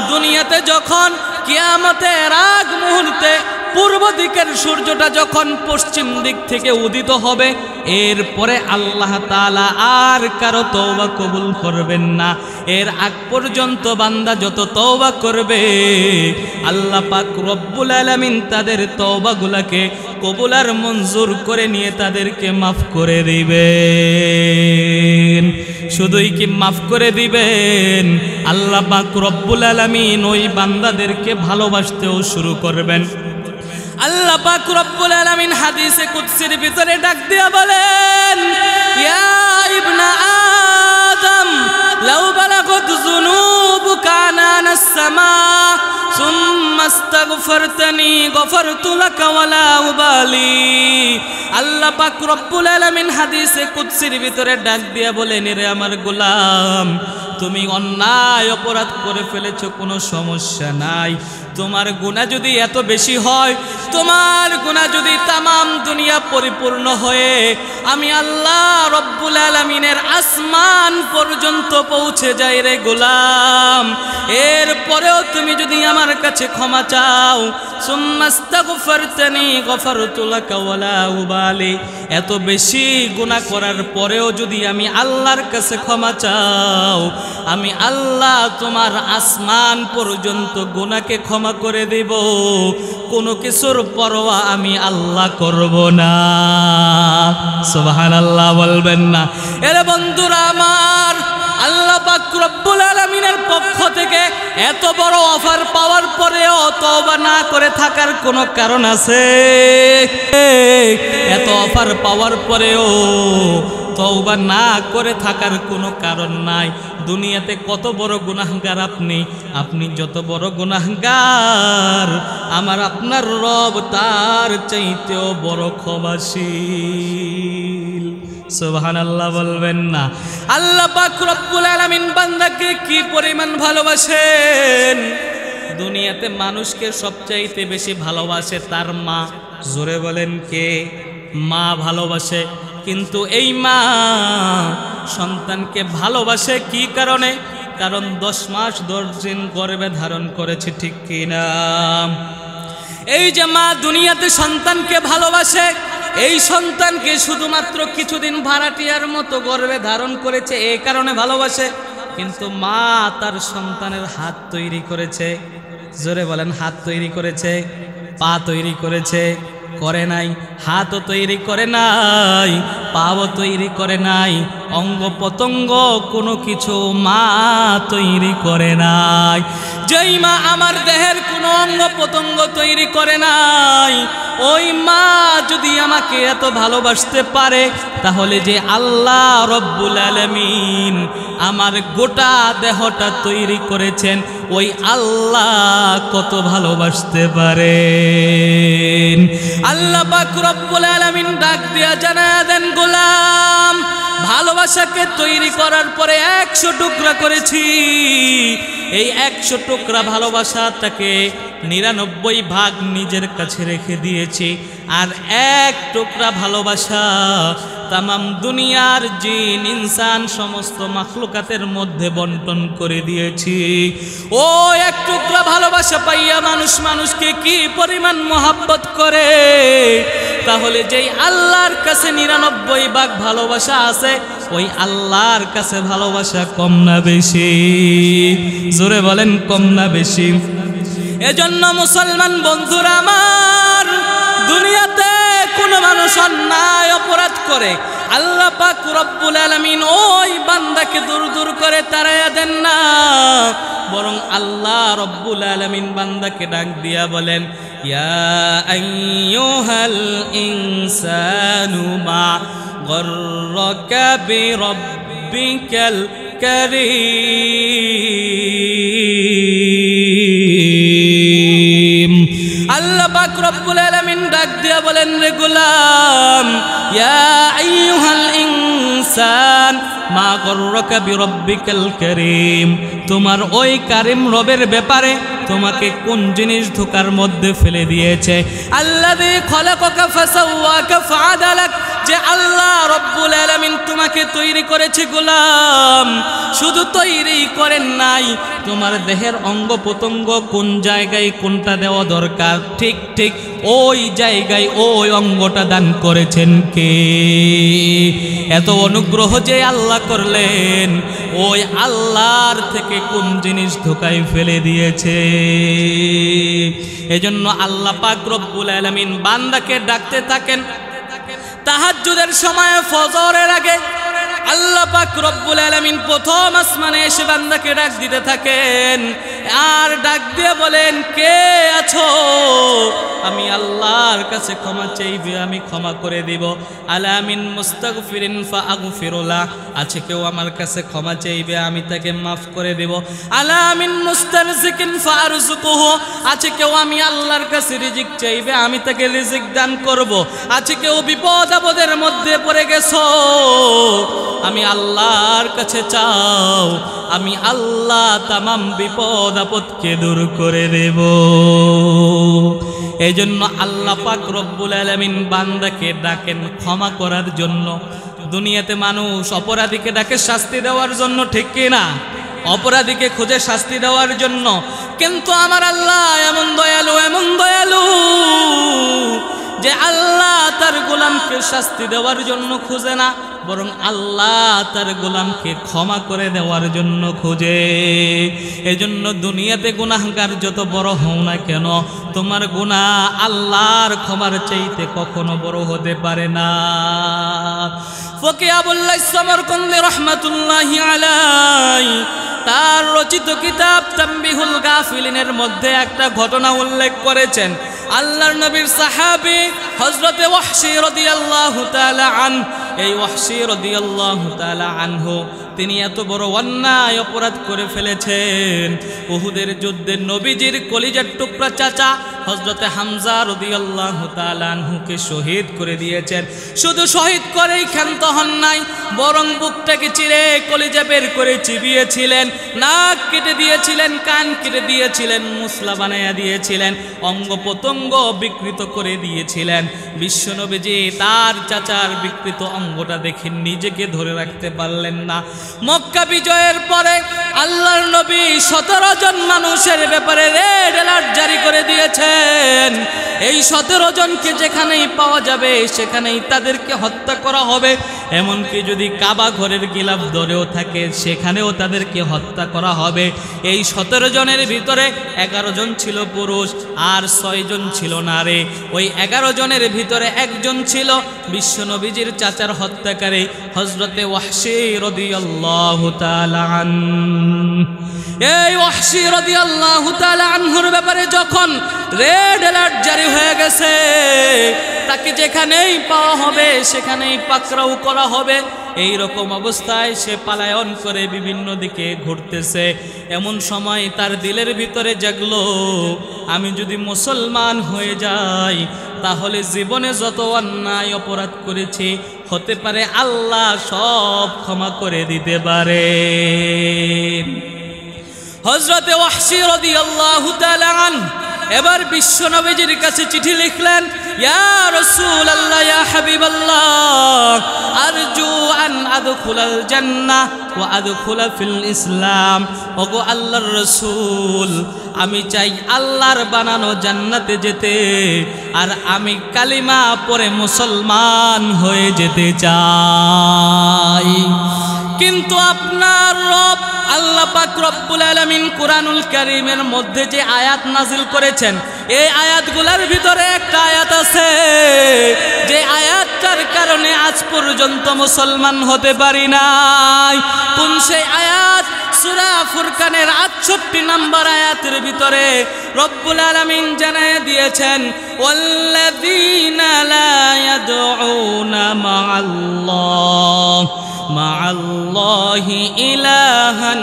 দুনিয়াতে যখন কিয়ামতের আগ মুহূর্তে পূর্ব দিকের সূর্যটা যখন পশ্চিম দিক থেকে উদিত হবে, এরপরে আল্লাহ তাআলা আর কারো তওবা কবুল করবেন না। এর আগ পর্যন্ত বান্দা যত তওবা করবে, আল্লাহ পাক রব্বুল আলামিন তাদের তওবাগুলোকে কবুল আর মঞ্জুর করে নিয়ে তাদেরকে মাফ করে দিবেন। শুধুই কি মাফ করে দিবেন, আল্লাহ পাক রব্বুল আলামিন ওই বান্দাদেরকে ভালোবাসতেও শুরু করবেন। আল্লাহ পাক রব্বুল আলামিন হাদিসে কুদসির ভিতরে ডাক দিয়া বলেন, ইয়া ইবনা আদম লাউ বালাগাত যুনুবুকা আনানাস সামা সুম্মা আস্তাগফারতানি গফারতু লাকা ওয়ালা উবালি। আল্লাহ পাক রব্বুল আলামিন হাদিসে কুদসির ভিতরে ডাক দিয়া বলেন, রে আমার গোলাম, তুমি অন্যায় অপরাধ করে ফেলেছো, কোনো সমস্যা নাই। তোমার গুনাহ যদি এত বেশি হয়, তোমার গুনাহ যদি তামাম দুনিয়া পরিপূর্ণ হয়ে আমি আল্লাহ রব্বুল আলামিনের আসমান পর্যন্ত পৌঁছে যাই রে গোলাম, এরপরেও তুমি যদি আমার কাছে ক্ষমা চাও, সুম্মাস্তাগফারতানি গফারতু লাকা ওয়ালা উবালি, এত বেশি গুনাহ করার পরেও যদি আমি আল্লাহর কাছে ক্ষমা চাও, আমি আল্লাহ তোমার আসমান পর্যন্ত গুনাহকে ক্ষমা করে দেব, কোনো কিছুর পরোয়া আমি আল্লাহ করব না। সুবহানাল্লাহ বলবেন না? এর বন্ধুরা আমার, আল্লাহ পাক রব্বুল আলামিনের পক্ষ থেকে এত বড় অফার পাওয়ার পরেও তওবা না করে থাকার কোনো কারণ আছে? এত অফার পাওয়ার পরেও তওবা না করে থাকার কোনো কারণ নাই। দুনিয়াতে কত বড় গুনাহগার আপনি যত বড় গুনাহগার, আমার আপনার রব তার চাইতেও বড় ক্ষমাশীল। সুবহানাল্লাহ বলবেন না? আল্লাহ পাক রব্বুল আলামিন বান্দাকে কি পরিমাণ ভালোবাসেন। দুনিয়াতে মানুষকে সবচাইতে বেশি ভালোবাসে তার মা। জোরে বলেন কে? মা ভালোবাসে। কিন্তু এই মা সন্তানকে ভালোবাসে কি কারণে? কারণ 10 মাস 10 দিন গর্ভে ধারণ করেছে, ঠিক কিনা? এই যে মা দুনিয়াতে সন্তানকে ভালোবাসে, এই সন্তানকে শুধুমাত্র কিছুদিন ভাড়াটিয়ার মতো গর্ভে ধারণ করেছে, এই কারণে ভালোবাসে। কিন্তু মা তার সন্তানের হাত তৈরি করেছে। জোরে বলেন, হাত তৈরি করেছে, পা তৈরি করেছে, করে নাই? হাতও তৈরি করে নাই, পাও তৈরি করে নাই, অঙ্গ প্রত্যঙ্গ কোনো কিছু মা তৈরি করে নাই। যেই মা আমার দেহের কোনো অঙ্গ প্রত্যঙ্গ তৈরি করে নাই, ওই মা যদি আমাকে এত ভালোবাসতে পারে, তাহলে যে আল্লাহ রব্বুল আলামিন আমার গোটা দেহটা তৈরি করেছেন, ওই আল্লাহ কত ভালোবাসতে পারেন। আল্লাহ পাক রব্বুল আলামিন ডাক দিয়া জানায়া দেন, গোলাম, ভালোবাসাকে তৈরি করার পরে 100 টুকরা করেছি। এই 100 টুকরা ভালোবাসাটাকে 99 ভাগ নিজের কাছে রেখে দিয়েছি, আর 1 টুকরা ভালোবাসা তামাম দুনিয়ার জিন ইনসান সমস্ত মাখলুকাতের মধ্যে বন্টন করে দিয়েছি। ও 1 টুকরা ভালোবাসা পাইয়া মানুষ মানুষকে কি পরিমাণ মহব্বত করে, তাহলে যেই আল্লাহর কাছে 99 ভাগ ভালোবাসা আছে, ওই আল্লাহর কাছে ভালোবাসা কম না বেশি? জোরে বলেন, কম না বেশি? এজন্য মুসলমান বন্ধুরা আমার, দুনিয়াতে কোনো মানুষ অন্যায় অপরাধ করে, আল্লাহ পাক রব্বুল আলামিন ওই বান্দাকে দূর দূর করে তাড়াইয়া দেন না, বরং আল্লাহ রব্বুল আলামিন বান্দাকে ডাক দিয়া বলেন, ইয়া আইয়ুহাল ইনসানু মা গররাকা বিরাব্বিকাল কারীম। আল্লাহ পাক রব্বুল আলামিন ডাক দিয়া বলেন, রে গোলাম, ইয়া আইয়ুহাল ইনসান মা গররাকা বিরাব্বিকাল কারীম, তোমার ওই কারীম রবের ব্যাপারে তোমাকে কোন জিনিস ধোকার মধ্যে ফেলে দিয়েছে? আল্লাযী খলাকাকা ফাসাওয়াকা ফাআদালাক, যে আল্লাহ রব্বুল আলামিন তোমাকে তৈরি করেছে গোলাম, শুধু তৈরি করেন নাই, তোমার দেহের অঙ্গ প্রত্যঙ্গ কোন জায়গায় কোনটা দেওয়া দরকার, ঠিক ঠিক ওই জায়গায় ওই অঙ্গটা দান করেছেন কে? এত অনুগ্রহ যে আল্লাহ করলেন, ওই আল্লাহর থেকে কোন জিনিস ধোকায় ফেলে দিয়েছে? এজন্য আল্লাহ পাক রব্বুল আলামিন বান্দাকে ডাকতে থাকেন তাহাজ্জুদের সময়, ফজরের আগে আল্লাহ পাক রব্বুল আলামিন প্রথম আসমানে এসে বান্দাকে ডাক দিতে থাকেন, আর ডাক দিয়ে বলেন, কে আছো? আমি আল্লাহর কাছে ক্ষমা চাইবে, আমি ক্ষমা করে দিব। আলা মিন মুস্তাগফিরিন ফাআগফিরুলাহ, আছে কেউ আমার কাছে ক্ষমা চাইবে, আমি তাকে মাফ করে দেব। আলা মিন মুস্তারজিকিন ফাআরযুকুহু, আছে কেউ আমি আল্লাহর কাছে রিজিক চাইবে, আমি তাকে রিজিক দান করব। আছে কেউ বিপদ আপদের মধ্যে পড়ে গেছো, আমি আল্লাহর কাছে চাও, আমি আল্লাহ তামাম বিপদ আপদকে দূর করে দেব। এই জন্য আল্লাহ পাক রব্বুল আলামিন বান্দাকে ডাকেন ক্ষমা করার জন্য। দুনিয়াতে মানুষ অপরাধীকে ডাকে শাস্তি দেওয়ার জন্য, ঠিক কিনা? অপরাধীকে খুঁজে শাস্তি দেওয়ার জন্য। কিন্তু আমার আল্লাহ এমন দয়ালু, এমন দয়ালু যে আল্লাহ তার গোলামকে শাস্তি দেওয়ার জন্য খুঁজে না, বরং আল্লাহ তার গোলামকে ক্ষমা করে দেওয়ার জন্য খুঁজে। এজন্য দুনিয়াতে গুনাহগার যত বড় হও না কেন, তোমার গুনাহ আল্লাহর ক্ষমার চাইতে কখনো বড় হতে পারে না। ফকিহ আবুল্লাহ সামরকন্দি রাহমাতুল্লাহি আলাইহি তার রচিত কিতাব তানবিহুল গাফিলিনের মধ্যে একটা ঘটনা উল্লেখ করেছেন। আল্লাহর নবীর সাহাবী হযরতে ওয়াহশী রাদিয়াল্লাহু তাআলা আনহু, এই ওয়াহশী রাদিয়াল্লাহু তাআলা আনহু তিনি এত বড় অন্যায় অপরাধ করে ফেলেছেন। উহুদের যুদ্ধে নবীজির কলিজার টুকরা চাচা হযরতে হামজা রাদিয়াল্লাহু তাআলা আনহুকে শহীদ করে দিয়েছেন। শুধু শহীদ করেই ক্ষান্ত হন নাই, বরং বুকটাকে চিরে কলিজা বের করে চিবিয়েছিলেন, নাক কেটে দিয়েছিলেন, কান কেটে দিয়েছিলেন, মুসলা বানাইয়া দিয়েছিলেন, অঙ্গ প্রত্যঙ্গ বিকৃত করে দিয়েছিলেন। বিশ্বনবীজি তার চাচার বিকৃত অঙ্গটা দেখে নিজেকে ধরে রাখতে পারলেন না। মক্কা বিজয়ের পরে আল্লাহর নবী 17 জন মানুষের ব্যাপারে রেড অ্যালার্ট জারি করে দিয়েছেন। এই 17 জনকে যেখানেই পাওয়া যাবে সেখানেই তাদেরকে হত্যা করা হবে। এমনকি যদি কাবা ঘরের গিলাফ ধরেও থাকে সেখানেও তাদেরকে হত্যা করা হবে। এই 17 জনের ভিতরে 11 জন ছিল পুরুষ আর 6 জন ছিল নারী। ওই 11 জনের ভিতরে একজন ছিল বিশ্বনবীজির চাচার হত্যাকারী হযরতে ওয়াহশী রাদিয়াল্লাহু তাআলা আনহু। এই ওয়াহশী রাদিয়াল্লাহু তাআলা আনহুর ব্যাপারে যখন রেড অ্যালার্ট জারি হয়ে গেছে, তাকে যেখানেই পাওয়া হবে সেখানেই পাকড়াও করা হবে। এই রকম অবস্থায় সে পালায়ন করে বিভিন্ন দিকে ঘুরতেছে। এমন সময় তার দিলের ভিতরে জাগলো, আমি যদি মুসলমান হয়ে যাই তাহলে জীবনে যত অন্যায় অপরাধ করেছি হতে পারে আল্লাহ সব ক্ষমা করে দিতে পারে। হযরতে ওয়াহশী রাদিয়াল্লাহু তাআলা আনহু এবার বিশ্বনবীজির কাছে চিঠি লিখলেন, ইয়া রাসূলুল্লাহ, ইয়া হাবিবাল্লাহ, আরজু আন আদখুলাল জান্নাহ ওয়া আদখুলা ফিল ইসলাম। ওগো আল্লাহর রাসূল, আমি চাই আল্লাহর বানানো জান্নাতে যেতে, আর আমি কালিমা পড়ে মুসলমান হয়ে যেতে চাই। কিন্তু আপনার রব আল্লাহ পাক রব্বুল আলামিন কুরআনুল কারীমের মধ্যে যে আয়াত নাজিল করেছেন, এই আয়াতগুলোর ভিতরে একটা আয়াত আছে যে আয়াতটার কারণে আজ পর্যন্ত মুসলমান হতে পারি নাই। কোন সেই আয়াত? সূরা ফুরকানের 68 নম্বর আয়াতের ভিতরে রব্বুল আলামিন জানিয়ে দিয়েছেন, ওয়াল্লাযীনা লা ইয়াদউনা মা'আল্লাহি ইলাহান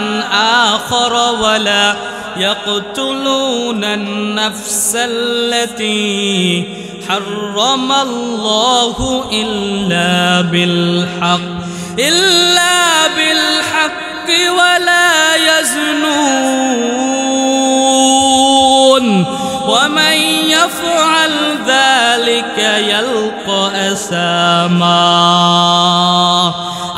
আখার ওয়া লা ইয়াকতুলুনান নাফসাল্লাতী হাররামাল্লাহু ইল্লা বিল হাক্কি ওয়া লা ইয়াজনুন ওয়া মান ইয়াফআল যালিকা ইয়ালকা আসামা।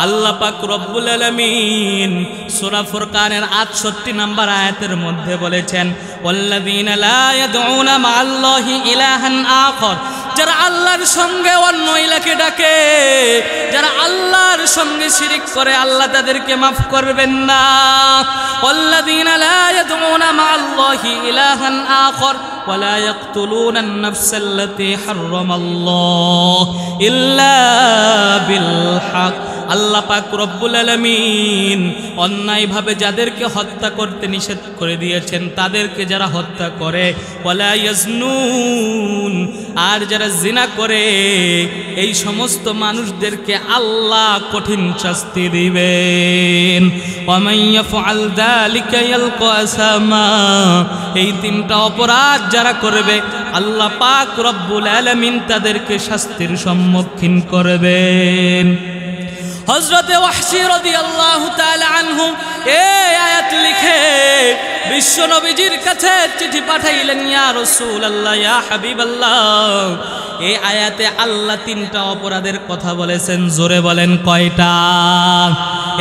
আল্লাহ পাক রব্বুল আলামিন সূরা ফুরকানের 68 নম্বর আয়াতের মধ্যে বলেছেন, ওয়াল্লাযীনা লা ইয়াদউনা মা'আল্লাহি ইলাহান আখার, যারা আল্লাহর সঙ্গে অন্য ইলাকে ডাকে, যারা আল্লাহর সঙ্গে শিরিক করে, আল্লাহ তাদেরকে মাফ করবেন না। ওয়াল্লাযীনা লা ইয়াদউনা মা'আল্লাহি ইলাহান আখার ওয়া লা ইয়াকতুলুনা আন-নাফসাল্লাতী হাররামাল্লাহু ইল্লা বিল হক। আল্লাহ পাক রব্বুল আলামিন অন্যায়ভাবে যাদেরকে হত্যা করতে নিষেধ করে দিয়েছেন তাদেরকে যারা হত্যা করে, ওয়ালা ইয়াজনুন, আর যারা জিনা করে, এই সমস্ত মানুষদেরকে আল্লাহ কঠিন শাস্তি দিবেন। ওয়া মান ইয়াফআল যালিকা ইয়ালকা আসামা, এই তিনটা অপরাধ যারা করবে আল্লাহ পাক রব্বুল আলামিন তাদেরকে শাস্তির সম্মুখীন করবেন। হযরতে ওয়াহশী রাদিয়াল্লাহু তাআলা আনহু এই আয়াত লিখে বিশ্ব নবীজির কাছে চিঠি পাঠাইলেন, ইয়া রাসূলুল্লাহ, ইয়া হাবিবাল্লাহ, এই আয়াতে আল্লাহ তিনটা অপরাধের কথা বলেছেন, জোরে বলেন কয়টা?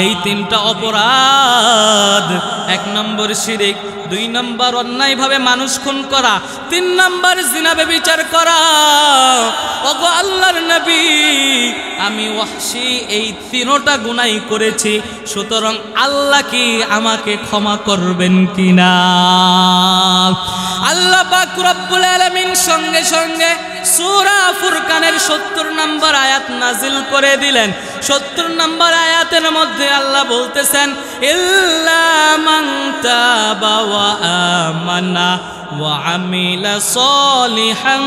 এই তিনটা অপরাধ, 1 নম্বর শিরক, 2 নম্বর অন্যায়ভাবে মানুষ খুন করা, 3 নম্বর জিনা ব্যভিচার করা। ওগো আল্লাহর নবী, আমি ওয়াহশী এই তিনটা গুনাহ করেছি, সুতরাং আল্লাহ কি আমাকে ক্ষমা করবেন কিনা? আল্লাহ পাক রব্বুল আলামিন সঙ্গে সঙ্গে সূরা ফুরকানের 70 নম্বর আয়াত নাজিল করে দিলেন। 70 নম্বর আয়াতের মধ্যে আল্লাহ বলতেছেন, ইল্লা মান তাবা ওয়া আমানা ওয়া আমিলা সলিহান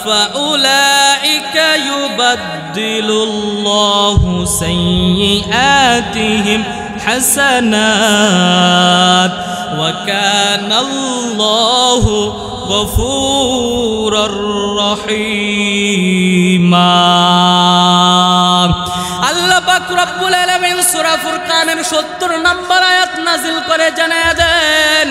ফাউলাইকা ইউবাদদিলুল্লাহু সাইয়্যাতিহিম হাসানাত ওয়া কানাল্লাহু গফুরুর রহিমা। আল্লাহ পাক রব্বুল আলামিন সূরা ফুরকানের 70 নম্বর আয়াত নাজিল করে জানায়া দেন,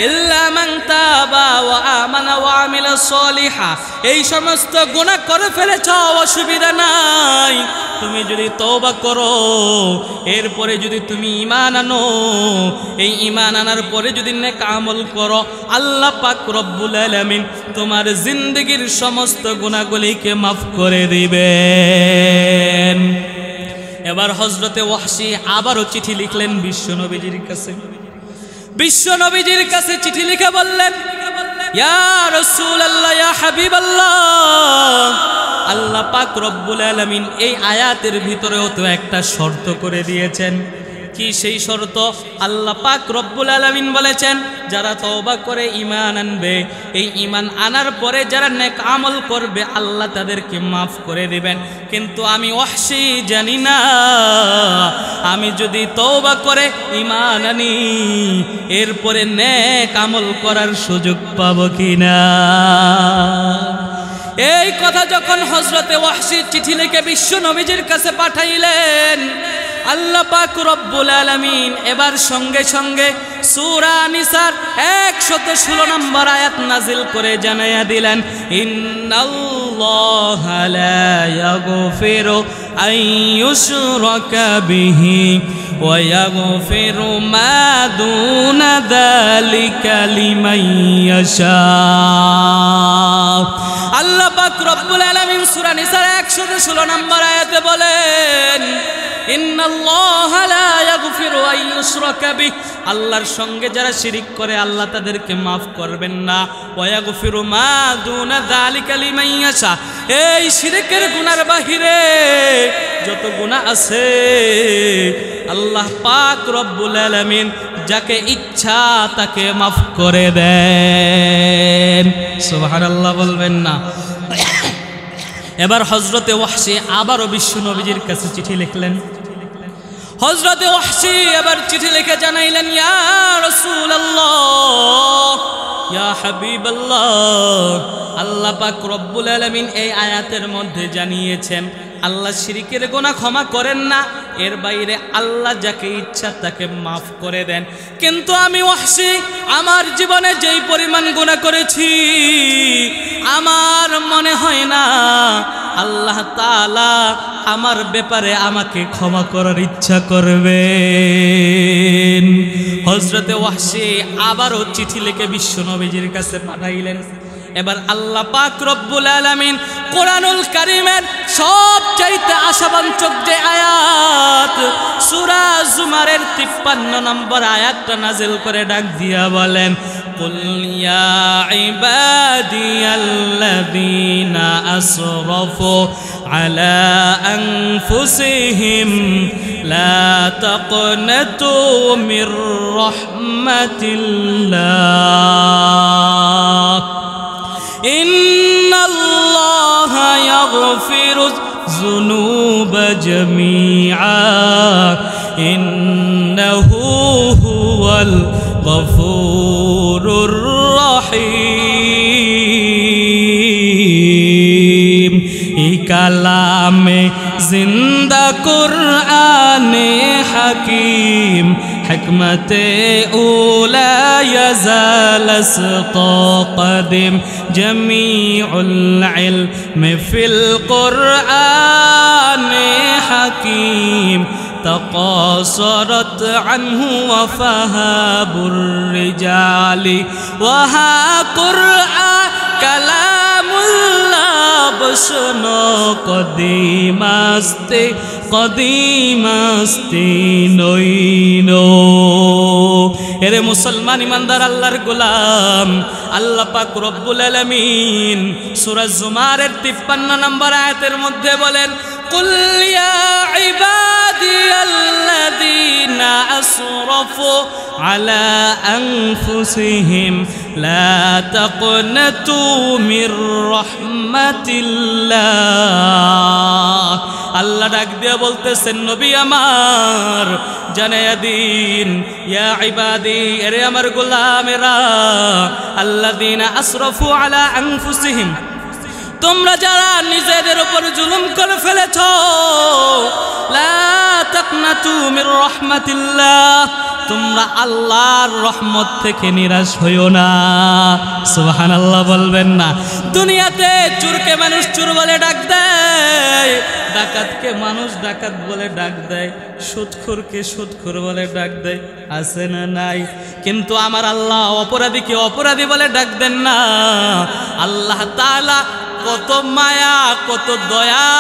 ইল্লা মান তাবা ওয়া আমানা ওয়া আমিলা সলিহা, এই সমস্ত গুনাহ করে ফেলেছ, অসুবিধা নাই, তুমি যদি তওবা করো, এরপরে যদি তুমি ঈমান আনো, এই ঈমান আনার পরে যদি নেক আমল করো, আল্লাহ পাক রব্বুল আলামিন তোমার জিন্দেগীর সমস্ত গুনাহগুলিকে মাফ করে দিবেন। এবার হযরতে ওয়াহশী আবারও চিঠি লিখলেন বিশ্ব নবীজির কাছে। বিশ্ব নবীজির কাছে চিঠি লিখে বললেন, ইয়া রাসূলুল্লাহ, ইয়া হাবিবাল্লাহ, আল্লাহ পাক রব্বুল আলামিন এই আয়াতের ভিতরেও তো একটা শর্ত করে দিয়েছেন। কি সেই শর্ত? আল্লাহ পাক রব্বুল আলামিন বলেছেন, যারা তওবা করে ঈমান আনবে, এই ঈমান আনার পরে যারা নেক আমল করবে আল্লাহ তাদেরকে মাফ করে দিবেন। কিন্তু আমি ওয়াহশী জানি না, আমি যদি তওবা করে ঈমান আনি, এরপরে নেক আমল করার সুযোগ পাবো কিনা। এই কথা যখন হযরতে ওয়াহশী চিঠি লিখে বিশ্ব নবীজির কাছে পাঠাইলেন, আল্লাহ পাক রব্বুল আলামিন এবার সঙ্গে সঙ্গে সূরা নিসার 116 নম্বর আয়াত নাজিল করে জানায়া দিলেন, ইন্নাল্লাহা লা ইয়াগফিরু আন ইউশরাকা বিহি ওয়া ইয়াগফিরু মা দুনা যালিকা লিমান ইয়াশা। আল্লাহ পাক রব্বুল আলামিন সূরা নিসার 116 নম্বর আয়াতে বলেন, ইন্নাল্লাহা লা ইয়াগফিরু আন ইউশরাকা বিহি, আল্লাহর সঙ্গে যারা শিরিক করে আল্লাহ তাদেরকে মাফ করবেন না। ওয়া ইয়াগফিরু মা দুনা যালিকা লিমান ইয়াশা, এই শিরকের গুনার বাহিরে যত গুনাহ আছে আল্লাহ পাক রব্বুল আলামিন যাকে ইচ্ছা তাকে মাফ করে দেন। সুবহানাল্লাহ বলবেন না? এবার হযরতে ওয়াহশী আবারও বিশ্ব নবীজির কাছে চিঠি লিখলেন। হযরতে ওয়াহশী এবার চিঠি লিখে জানাইলেন, ইয়া রাসূলুল্লাহ, ইয়া হাবিবাল্লাহ, আল্লাহ পাক রব্বুল আলামিন এই আয়াতের মধ্যে জানিয়েছেন আল্লাহ শিরকের গুনাহ ক্ষমা করেন না, এর বাইরে আল্লাহ যাকে ইচ্ছা তাকে মাফ করে দেন। কিন্তু আমি ওয়াহশী আমার জীবনে যেই পরিমাণ গুনাহ করেছি, আমার মনে হয় না আল্লাহ তাআলা আমার ব্যাপারে আমাকে ক্ষমা করার ইচ্ছা করবেন। হযরতে ওয়াহশী আবারও চিঠি লিখে বিশ্ব নবীজির কাছে পাঠাইলেন। এবার আল্লাহ পাক রব্বুল আলামিন কোরআনুল কারীমের সবচাইতে আশাবাঞ্চক যে আয়াত সূরা জুমারের 53 নম্বর আয়াতটা নাজিল করে ডাক দিয়া বলেন, কুল ইয়া ইবাদিয়াল্লাযীনা আসরাফু আলা আনফুসিহিম লা তাকনাতু মির রাহমাতিল্লাহ ইন্নাল্লাহা ইয়াগফিরুয যুনুবা জামিআ ইন্নাহু হুয়াল গফুরুর রহিম। এই কালামে জিন্দা কুরআনে হাকিম হিকমতে উলা ইয়াজাল আস্তাকদিম জামিউল ইলমি ফিল কুরআনে হাকিম تقاصرت عنه وفهاب الرجال وها قرآن كلام الله بسنو قديم استی নইনো। এরে মুসলমান ইমানদার আল্লাহর গোলাম, আল্লাহ পাক রব্বুল আলামিন সূরা জুমারের 53 নম্বর আয়াতের মধ্যে বলেন কুল ইয়া ইবাদিয়াল্লাযীনা আসরাফু আলা আনফুসিহিম লা তাকনাতু মির রাহমাতিল্লাহ। আল্লাহ ডাক দিয়ে বলতেছেন নবী আমার জানায়া দিন ইয়া ইবাদি, এরে আমার গোলামেরা, আল্লাযীনা আসরাফু আলা আনফুসিহিম, তোমরা যারা নিজেদের উপর জুলুম করে ফেলেছো, লা তাকনাতু মির রাহমাতিল্লাহ, তোমরা আল্লাহর রহমত থেকে নিরাশ হইও না। সুবহানাল্লাহ বলবেন না? দুনিয়াতে চোরকে মানুষ চোর বলে ডাক দেয়, ডাকাতকে মানুষ ডাকাত বলে ডাক দেয়, সুদখোরকে সুদখোর বলে ডাক দেয়, আছে না নাই? কিন্তু আমার আল্লাহ অপরাধীকে অপরাধী বলে ডাক দেন না। আল্লাহ তাআলা কত মায়া কত দয়া,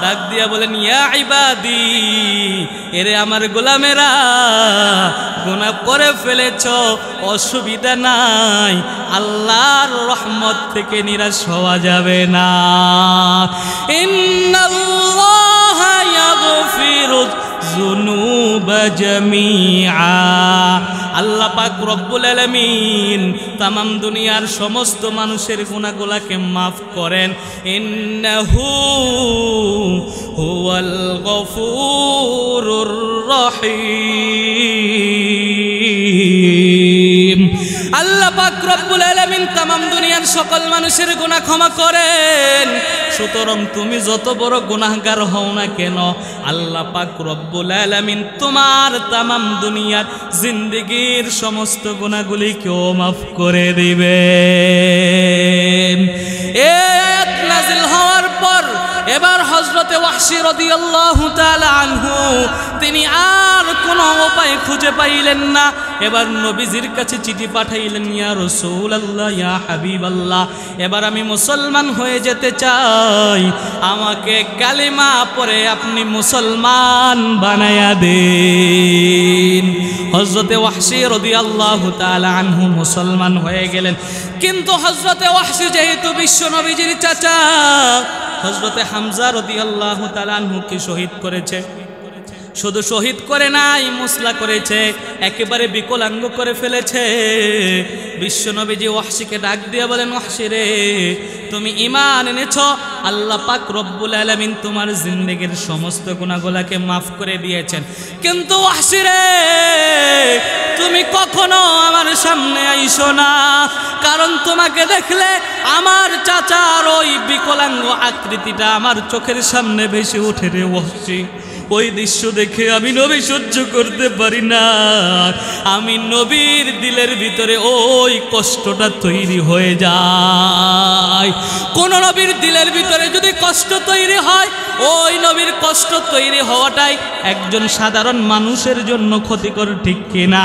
ডাক দিয়া বলেন ইয়া ইবাদি, এরে আমার গোলামেরা, গুনাহ করে ফেলেছ অসুবিধা নাই, আল্লাহর রহমত থেকে নিরাশ হওয়া যাবে না। ইন্নাল্লাহা ইয়াগফিরু যুনুবা জামিআ, আল্লাহ পাক রব্বুল আলামিন তামাম দুনিয়ার সমস্ত মানুষের গুনাহগুলোকে মাফ করেন। ইন্নাহু হুয়াল গফুরুর রহিম। আল্লাহ পাক রব্বুল আলামিন তামাম দুনিয়ার সকল মানুষের গুনাহ ক্ষমা করেন। সুতরাং তুমি যত বড় গুনাহগার হও না কেন, আল্লাহ পাক রব্বুল আলামিন তোমার তামাম দুনিয়ার জিন্দেগীর সমস্ত গুনাহগুলিকেও মাফ করে দিবেন। এই আয়াত নাযিল হওয়ার পর এবার হযরতে ওয়াহশী রাদিয়াল্লাহু তাআলা আনহু তিনি আর কোনো উপায় খুঁজে পাইলেন না। এবার নবীজির কাছে চিঠি পাঠাইলেন, ইয়া রাসূলুল্লাহ, ইয়া হাবিবাল্লাহ, এবার আমি মুসলমান হয়ে যেতে চাই, আমাকে কালিমা পড়ে আপনি মুসলমান বানায়া দেন। হযরতে ওয়াহশী রাদিয়াল্লাহু তাআলা আনহু মুসলমান হয়ে গেলেন। কিন্তু হযরতে ওয়াহশী যেহেতু বিশ্ব নবীজির চাচা, হযরতে হামজা রাদিয়াল্লাহু তাআলা আনহুকে শহীদ করেছে। শুধু শহীদ করে নাই, মুসলা করেছে, একেবারে বিকলাঙ্গ করে ফেলেছে। বিশ্বনবীজি ওয়াহশীকে ডাক দিয়ে বলেন, ওয়াহশী রে, তুমি ঈমান এনেছো, আল্লাহ পাক রব্বুল আলামিন তোমার জিন্দেগীর সমস্ত গুনাহগুলোকে মাফ করে দিয়েছেন। কিন্তু ওয়াহশী রে, তুমি কখনো আমার সামনে আইসো না, কারণ তোমাকে দেখলে আমার চাচার ওই বিকলাঙ্গ আকৃতিটা আমার চোখের সামনে ভেসে ওঠে রে ওয়াহশী। ওই দৃশ্য দেখে আমি নবী সহ্য করতে পারি না। আমি নবীর দিলের ভিতরে ওই কষ্টটা তৈরি হয়ে যায়। কোন নবীর দিলের ভিতরে যদি কষ্ট তৈরি হয়, ওই নবীর কষ্ট তৈরি হওয়াটাই একজন সাধারণ মানুষের জন্য ক্ষতিকর, ঠিক কিনা?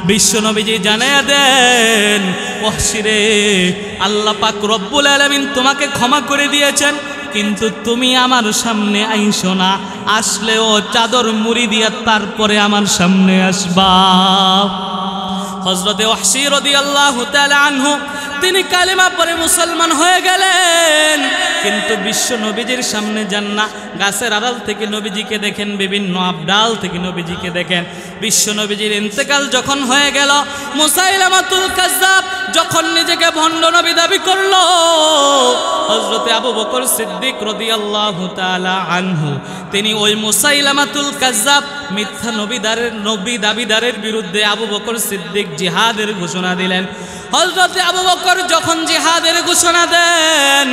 বিশ্ব নবীজি জানায়া দেন, ওয়াহশী রে, আল্লাহ পাক রব্বুল আলামিন তোমাকে ক্ষমা করে দিয়েছেন, কিন্তু তুমি আমার সামনে আইসো না, আসলেও চাদর মুড়ি দিয়া তারপরে আমার সামনে আসবা। হযরতে ওয়াহশী রাদিয়াল্লাহু তাআলা আনহু তিনি কালেমা পড়ে মুসলমান হয়ে গেলেন, কিন্তু বিশ্ব নবীজির সামনে যান না। গাছের আড়াল থেকে নবীজিকে দেখেন, বিভিন্ন আবডাল থেকে নবীজিকে দেখেন। বিশ্ব নবীজির ইন্তেকাল যখন হয়ে গেল, মুসাইলামাতুল কাজ্জাব যখন নিজেকে ভণ্ড নবী দাবি করলো, হযরতে আবু বকর সিদ্দিক রাদিয়াল্লাহু তাআলা আনহু তিনি ওই মুসাইলামাতুল কাজ্জাব মিথ্যা নবী দাবিদারের বিরুদ্ধে আবু বকর সিদ্দিক জিহাদের ঘোষণা দিলেন। হযরতে আবু বকর যখন জিহাদের ঘোষণা দেন,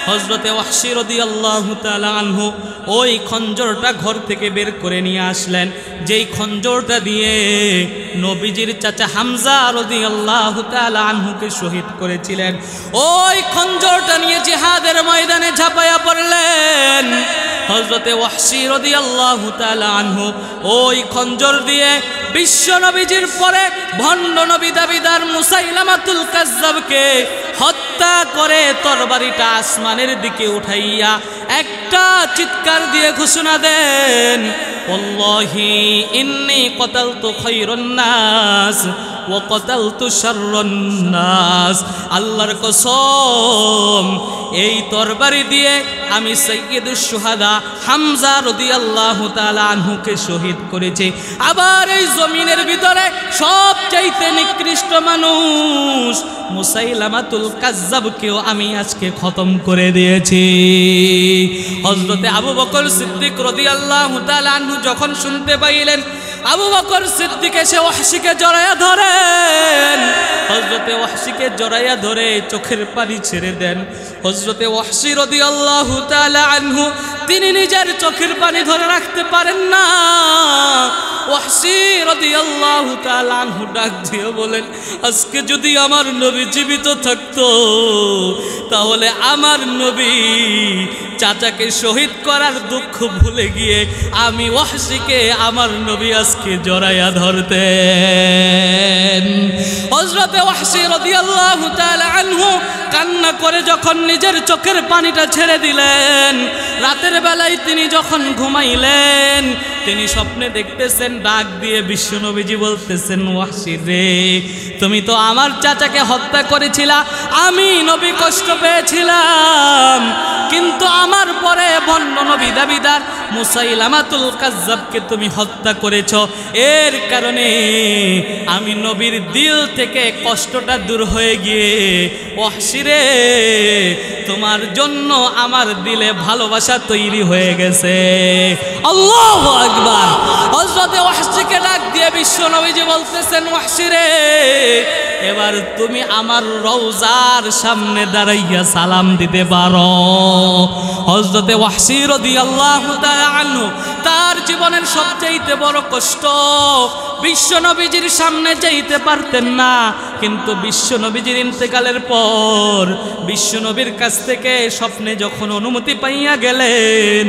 হযরতে ওয়াহশী রাদিয়াল্লাহু তাআলা আনহু ওই খঞ্জরটা ঘর থেকে বের করে নিয়ে আসলেন, যেই খঞ্জরটা দিয়ে নবীজির চাচা হামজা রাদিয়াল্লাহু তাআলা আনহুকে শহীদ করেছিলেন। ওই খঞ্জরটা নিয়ে জিহাদের ময়দানে ঝাঁপায়া পড়লেন। হযরতে ওয়াহশী রাদিয়াল্লাহু তাআলা আনহু ওই খঞ্জর দিয়ে বিশ্ব নবীজির পরে ভণ্ড নবী দাবিদার মুসাইলামাতুল কাজ্জাবকে হত্যা করে তরবারিটা আসমানের দিকে উঠাইয়া একটা চিৎকার দিয়ে ঘোষণা দেন, ওয়াল্লাহি ইন্নী কতালতু খায়রান নাস ওয়া কতালতু শাররান নাস। আল্লাহর কসম, এই তরবারি দিয়ে আমি সাইয়্যিদুশ শুহাদা হামজা রাদিয়াল্লাহু তাআলা আনহুকে শহীদ করেছি। আবার এই জমিনের ভিতরে সবচাইতে নিকৃষ্ট মানুষ মুসাইলামাতুল কাজ্জাবকেও আমি আজকে খতম করে দিয়েছি। হযরতে আবু বকর সিদ্দিক রাদিয়াল্লাহু তাআলা আনহু যখন শুনতে পাইলেন, আবু বকর সিদ্দিক এসে ওয়াহশীকে জড়াইয়া ধরেন। হযরতে ওয়াহশীকে জড়াইয়া ধরে চোখের পানি ছেড়ে দেন। হযরতে ওয়াহশী রাদিয়াল্লাহু তাআলা আনহু তিনি নিজের চোখের পানি ধরে রাখতে পারেন না। ওয়াহশী রাদিয়াল্লাহু তাআলা আনহু ডাক দিয়ে বলেন, আজকে যদি আমার নবী জীবিত থাকতো, তাহলে আমার নবী চাচাকে শহীদ করার দুঃখ ভুলে গিয়ে আমি ওয়াহশীকে আমার নবী আজকে জড়াইয়া ধরতেন। হযরতে ওয়াহশী রাদিয়াল্লাহু তাআলা আনহু কান্না করে যখন নিজের চোখের পানিটা ছেড়ে দিলেন, রাতের বেলায় তিনি যখন ঘুমাইলেন, তিনি স্বপ্নে দেখতেছেন, ডাক দিয়ে বিশ্ব নবীজি বলতেছেন, ওয়াহশী রে, তুমি তো আমার চাচাকে হত্যা করেছিলা, আমি নবী কষ্ট পেয়েছিলাম, কিন্তু আমার পরে ভণ্ড নবী দাবিদার মুসাইলামাতুল কাজ্জাবকে তুমি হত্যা করেছ। এর কারণে আমি নবীর দিল থেকে কষ্টটা দূর হয়ে গিয়ে ওয়াহশী রে, তোমার জন্য আমার দিলে ভালোবাসা তৈরি হয়ে গেছে। আল্লাহু আকবার। হযরতে ওয়াহশীকে ডাক দিয়ে বিশ্ব নবীজি বলতেছেন, ওয়াহশী রে, এবার তুমি আমার রওজার সামনে দাঁড়াইয়া সালাম দিতে পারো। হযরতে ওয়াহশী রাদিয়াল্লাহু তাআলা আনহু তার জীবনের সবচেয়ে বড় কষ্ট, বিশ্ব নবীজির সামনে যাইতে পারতেন না, কিন্তু বিশ্ব নবীজির ইন্তেকালের পর বিশ্ব নবীর কাছ থেকে স্বপ্নে যখন অনুমতি পাইয়া গেলেন,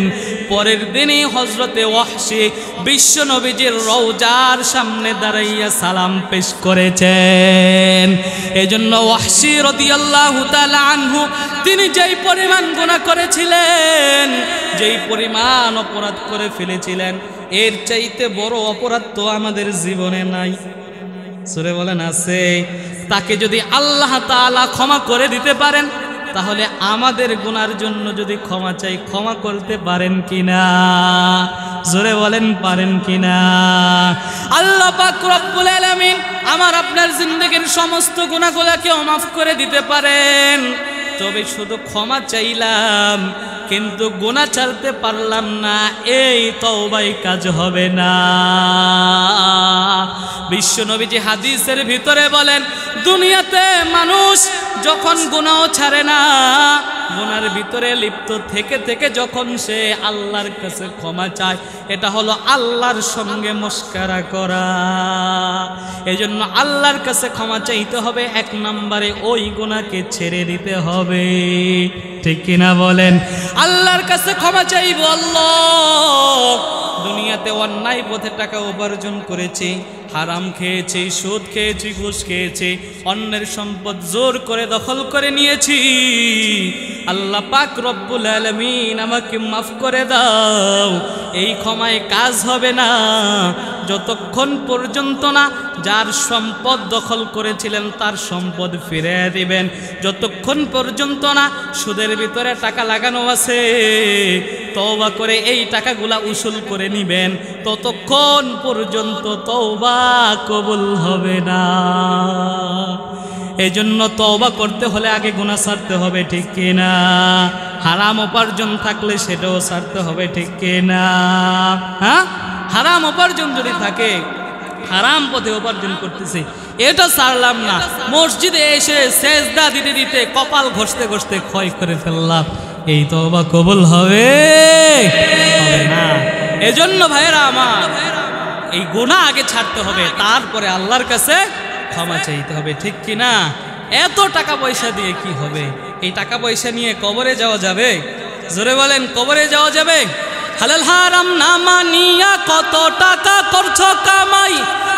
পরের দিনই হযরতে ওয়াহশী বিশ্ব নবীজির রওজার সামনে দাঁড়াইয়া সালাম পেশ করেছেন। এজন্য ওয়াহশী রাদিয়াল্লাহু তাআলা আনহু তিনি যেই পরিমাণ গুনাহ করেছিলেন, যেই পরিমাণ অপরাধ করে ফেলেছিলেন, এর চাইতে বড় অপরাধ তো আমাদের জীবনে নাই। সূরা বলেন আছে? তাকে যদি আল্লাহ তাআলা ক্ষমা করে দিতে পারেন, তাহলে আমাদের গুনার জন্য যদি ক্ষমা চাই, ক্ষমা করতে পারেন কিনা? জোরে বলেন, পারেন কিনা? আল্লাহ পাক রব্বুল আলামিন আমার আপনার জিন্দেগীর সমস্ত গুনাহগুলোকে মাফ করে দিতে পারেন, তবে শুধু ক্ষমা চাইলাম কিন্তু গুনাহ ছাড়তে পারলাম না, এই তওবায় কাজ হবে না। বিশ্ব নবীজি হাদিসের ভিতরে বলেন, দুনিয়াতে মানুষ যখন গুনাহ ছাড়ে না, গুনার ভিতরে লিপ্ত থেকে থেকে যখন সে আল্লাহর কাছে ক্ষমা চায়, এটা হলো আল্লাহর সঙ্গে মস্কারা করা। এজন্য আল্লাহর কাছে ক্ষমা চাইতে হবে, এক নম্বরে ওই গুনাহকে ছেড়ে দিতে হবে। ঠিক কিনা বলেন? আল্লাহর কাছে ক্ষমা চাইবো, আল্লাহ দুনিয়াতে অন্যায় পথে টাকা উপার্জন করেছি, হারাম খেয়েছি, সুদ খেয়েছি, ঘুষ খেয়েছি, অন্যের সম্পদ জোর করে দখল করে নিয়েছি। আল্লাহ পাক রব্বুল আলামিন আমাকে মাফ করে দাও। এই ক্ষমায় কাজ হবে না যতক্ষণ পর্যন্ত না যার সম্পদ দখল করেছিলেন তার সম্পদ ফিরে দিবেন, যতক্ষণ পর্যন্ত না সুদের ভিতরে টাকা লাগানো আছে তওবা করে এই টাকাগুলা উসুল করে নিবেন, ততক্ষণ পর্যন্ত তওবা কবুল হবে না। এজন্য তওবা করতে হলে আগে গুনাহ ছাড়তে হবে, ঠিক কিনা? হারাম উপার্জন থাকলে সেটাও ছাড়তে হবে, ঠিক কিনা? হ্যাঁ, হারাম উপার্জন যদি থাকে, হারাম পথে উপার্জন করতেছে, এটা ছাড়লাম না, মসজিদে এসে সেজদা দিতে দিতে কপাল ঘষতে ঘষতে ক্ষয় করে ফেললাম, এই তওবা কবুল হবে না। এজন্য ভাইরা আমার, এই গুনাহ আগে ছাড়তে হবে, তারপরে আল্লাহর কাছে ক্ষমা চাইতে হবে, ঠিক কিনা? এত টাকা পয়সা দিয়ে কি হবে? এই টাকা পয়সা নিয়ে কবরে যাওয়া যাবে? জোরে বলেন, কবরে যাওয়া যাবে? হালাল হারাম না মানিয়া কত টাকা করছো কামাই,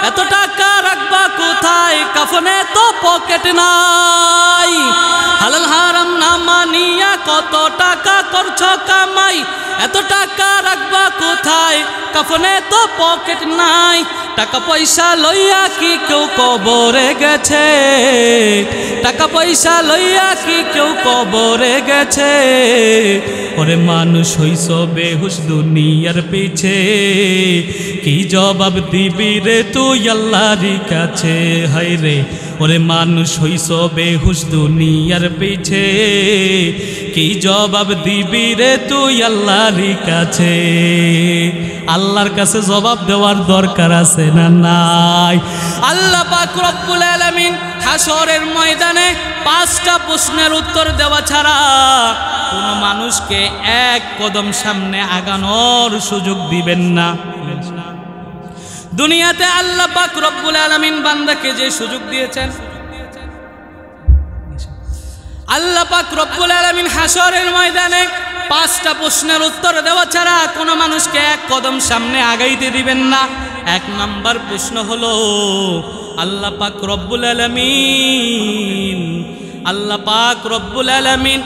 এত টাকা রাখবা কোথায়, কাফনে তো পকেট নাই। হালাল হারাম না মানিয়া কত টাকা করছো কামাই, এত টাকা রাখবা কোথায়, কাফনে তো পকেট নাই। টাকা পয়সা লইয়া কি কেউ কবরে গেছে, টাকা পয়সা লইয়া কি কেউ কবরে গেছে। ওরে মানুষ হইছ বেহুশ দুনিয়ার পিছে, কি জবাব দিবি রে তুই আল্লাহর কাছে? হায় রে, ওরে মানুষ হইছ বেহুশ দুনিয়ার পিছে, কি জবাব দিবি রে তুই আল্লাহর কাছে? আল্লাহর কাছে জবাব দেওয়ার দরকার আছে না নাই? আল্লাহ পাক রব্বুল আলামিন হাসরের ময়দানে 5টা প্রশ্নের উত্তর দেওয়া ছাড়া কোনো মানুষকে এক কদম সামনে আগানোর সুযোগ দিবেন না। দুনিয়াতে আল্লাহ পাক রব্বুল আলামিন বান্দাকে যে সুযোগ দিয়েছেন, আল্লাহ পাক রব্বুল আলামিন হাসরের ময়দানে 5টা প্রশ্নের উত্তর দেওয়া ছাড়া কোনো মানুষকে এক কদম সামনে আগাইতে দিবেন না। 1 নাম্বার প্রশ্ন হলো, আল্লাহ পাক রব্বুল আলামিন, আল্লাহ পাক রব্বুল আলামিন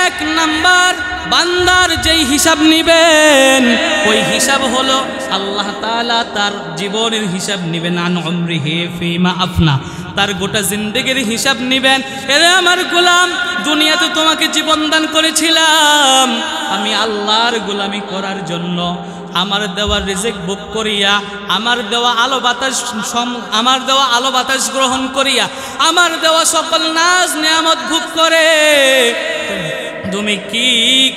1 নাম্বার বান্দার যেই হিসাব নিবেন, ওই হিসাব হলো আল্লাহ তাআলা তার জীবনের হিসাব নিবেন। আন উমরিহি ফিমা আফনা, তার গোটা জিন্দেগির হিসাব নিবেন। এরে আমার গোলাম, দুনিয়াতে তোমাকে জীবন দান করেছিলাম আমি আল্লাহর গোলামি করার জন্য, আমার দেওয়া রিজিক ভোগ করিয়া, আমার দেওয়া আলো বাতাস গ্রহণ করিয়া, আমার দেওয়া সকল নাজ নিয়ামত ভোগ করে তুমি কি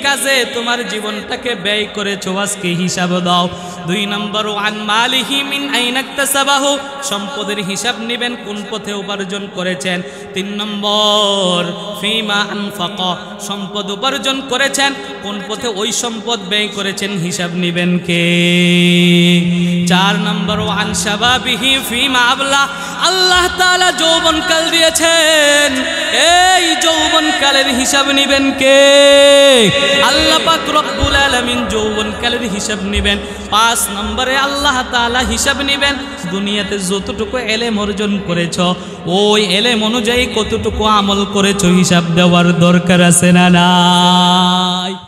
কাজে তোমার জীবনটাকে ব্যয় করেছো, আজকে হিসাব দাও। 2 নম্বর, আন মালিহি মিন আইনা ইকতাসাবাহু, সম্পদের হিসাব নেবেন, কোন পথে উপার্জন করেছেন। 3 নম্বর, ফিমা আনফাকা, সম্পদ উপার্জন করেছেন, কোন পথে ওই সম্পদ ব্যয় করেছেন, হিসাব নেবেন কে। 4 নম্বর, আন শাবাবিহি ফিমা আবলা, আল্লাহ তাআলা যৌবনকাল দিয়েছেন, এই যৌবনকালের হিসাব নেবেন কে? আল্লাহ পাক রব্বুল আলামিন যৌবনকালের হিসাব নেবেন। 5 নম্বরে আল্লাহ তাআলা হিসাব নেবেন দুনিয়াতে যতটুকু ইলম অর্জন করেছো, ওই ইলম অনুযায়ী কতটুকু আমল করেছো, হিসাব দেওয়ার দরকার আছে না নাই?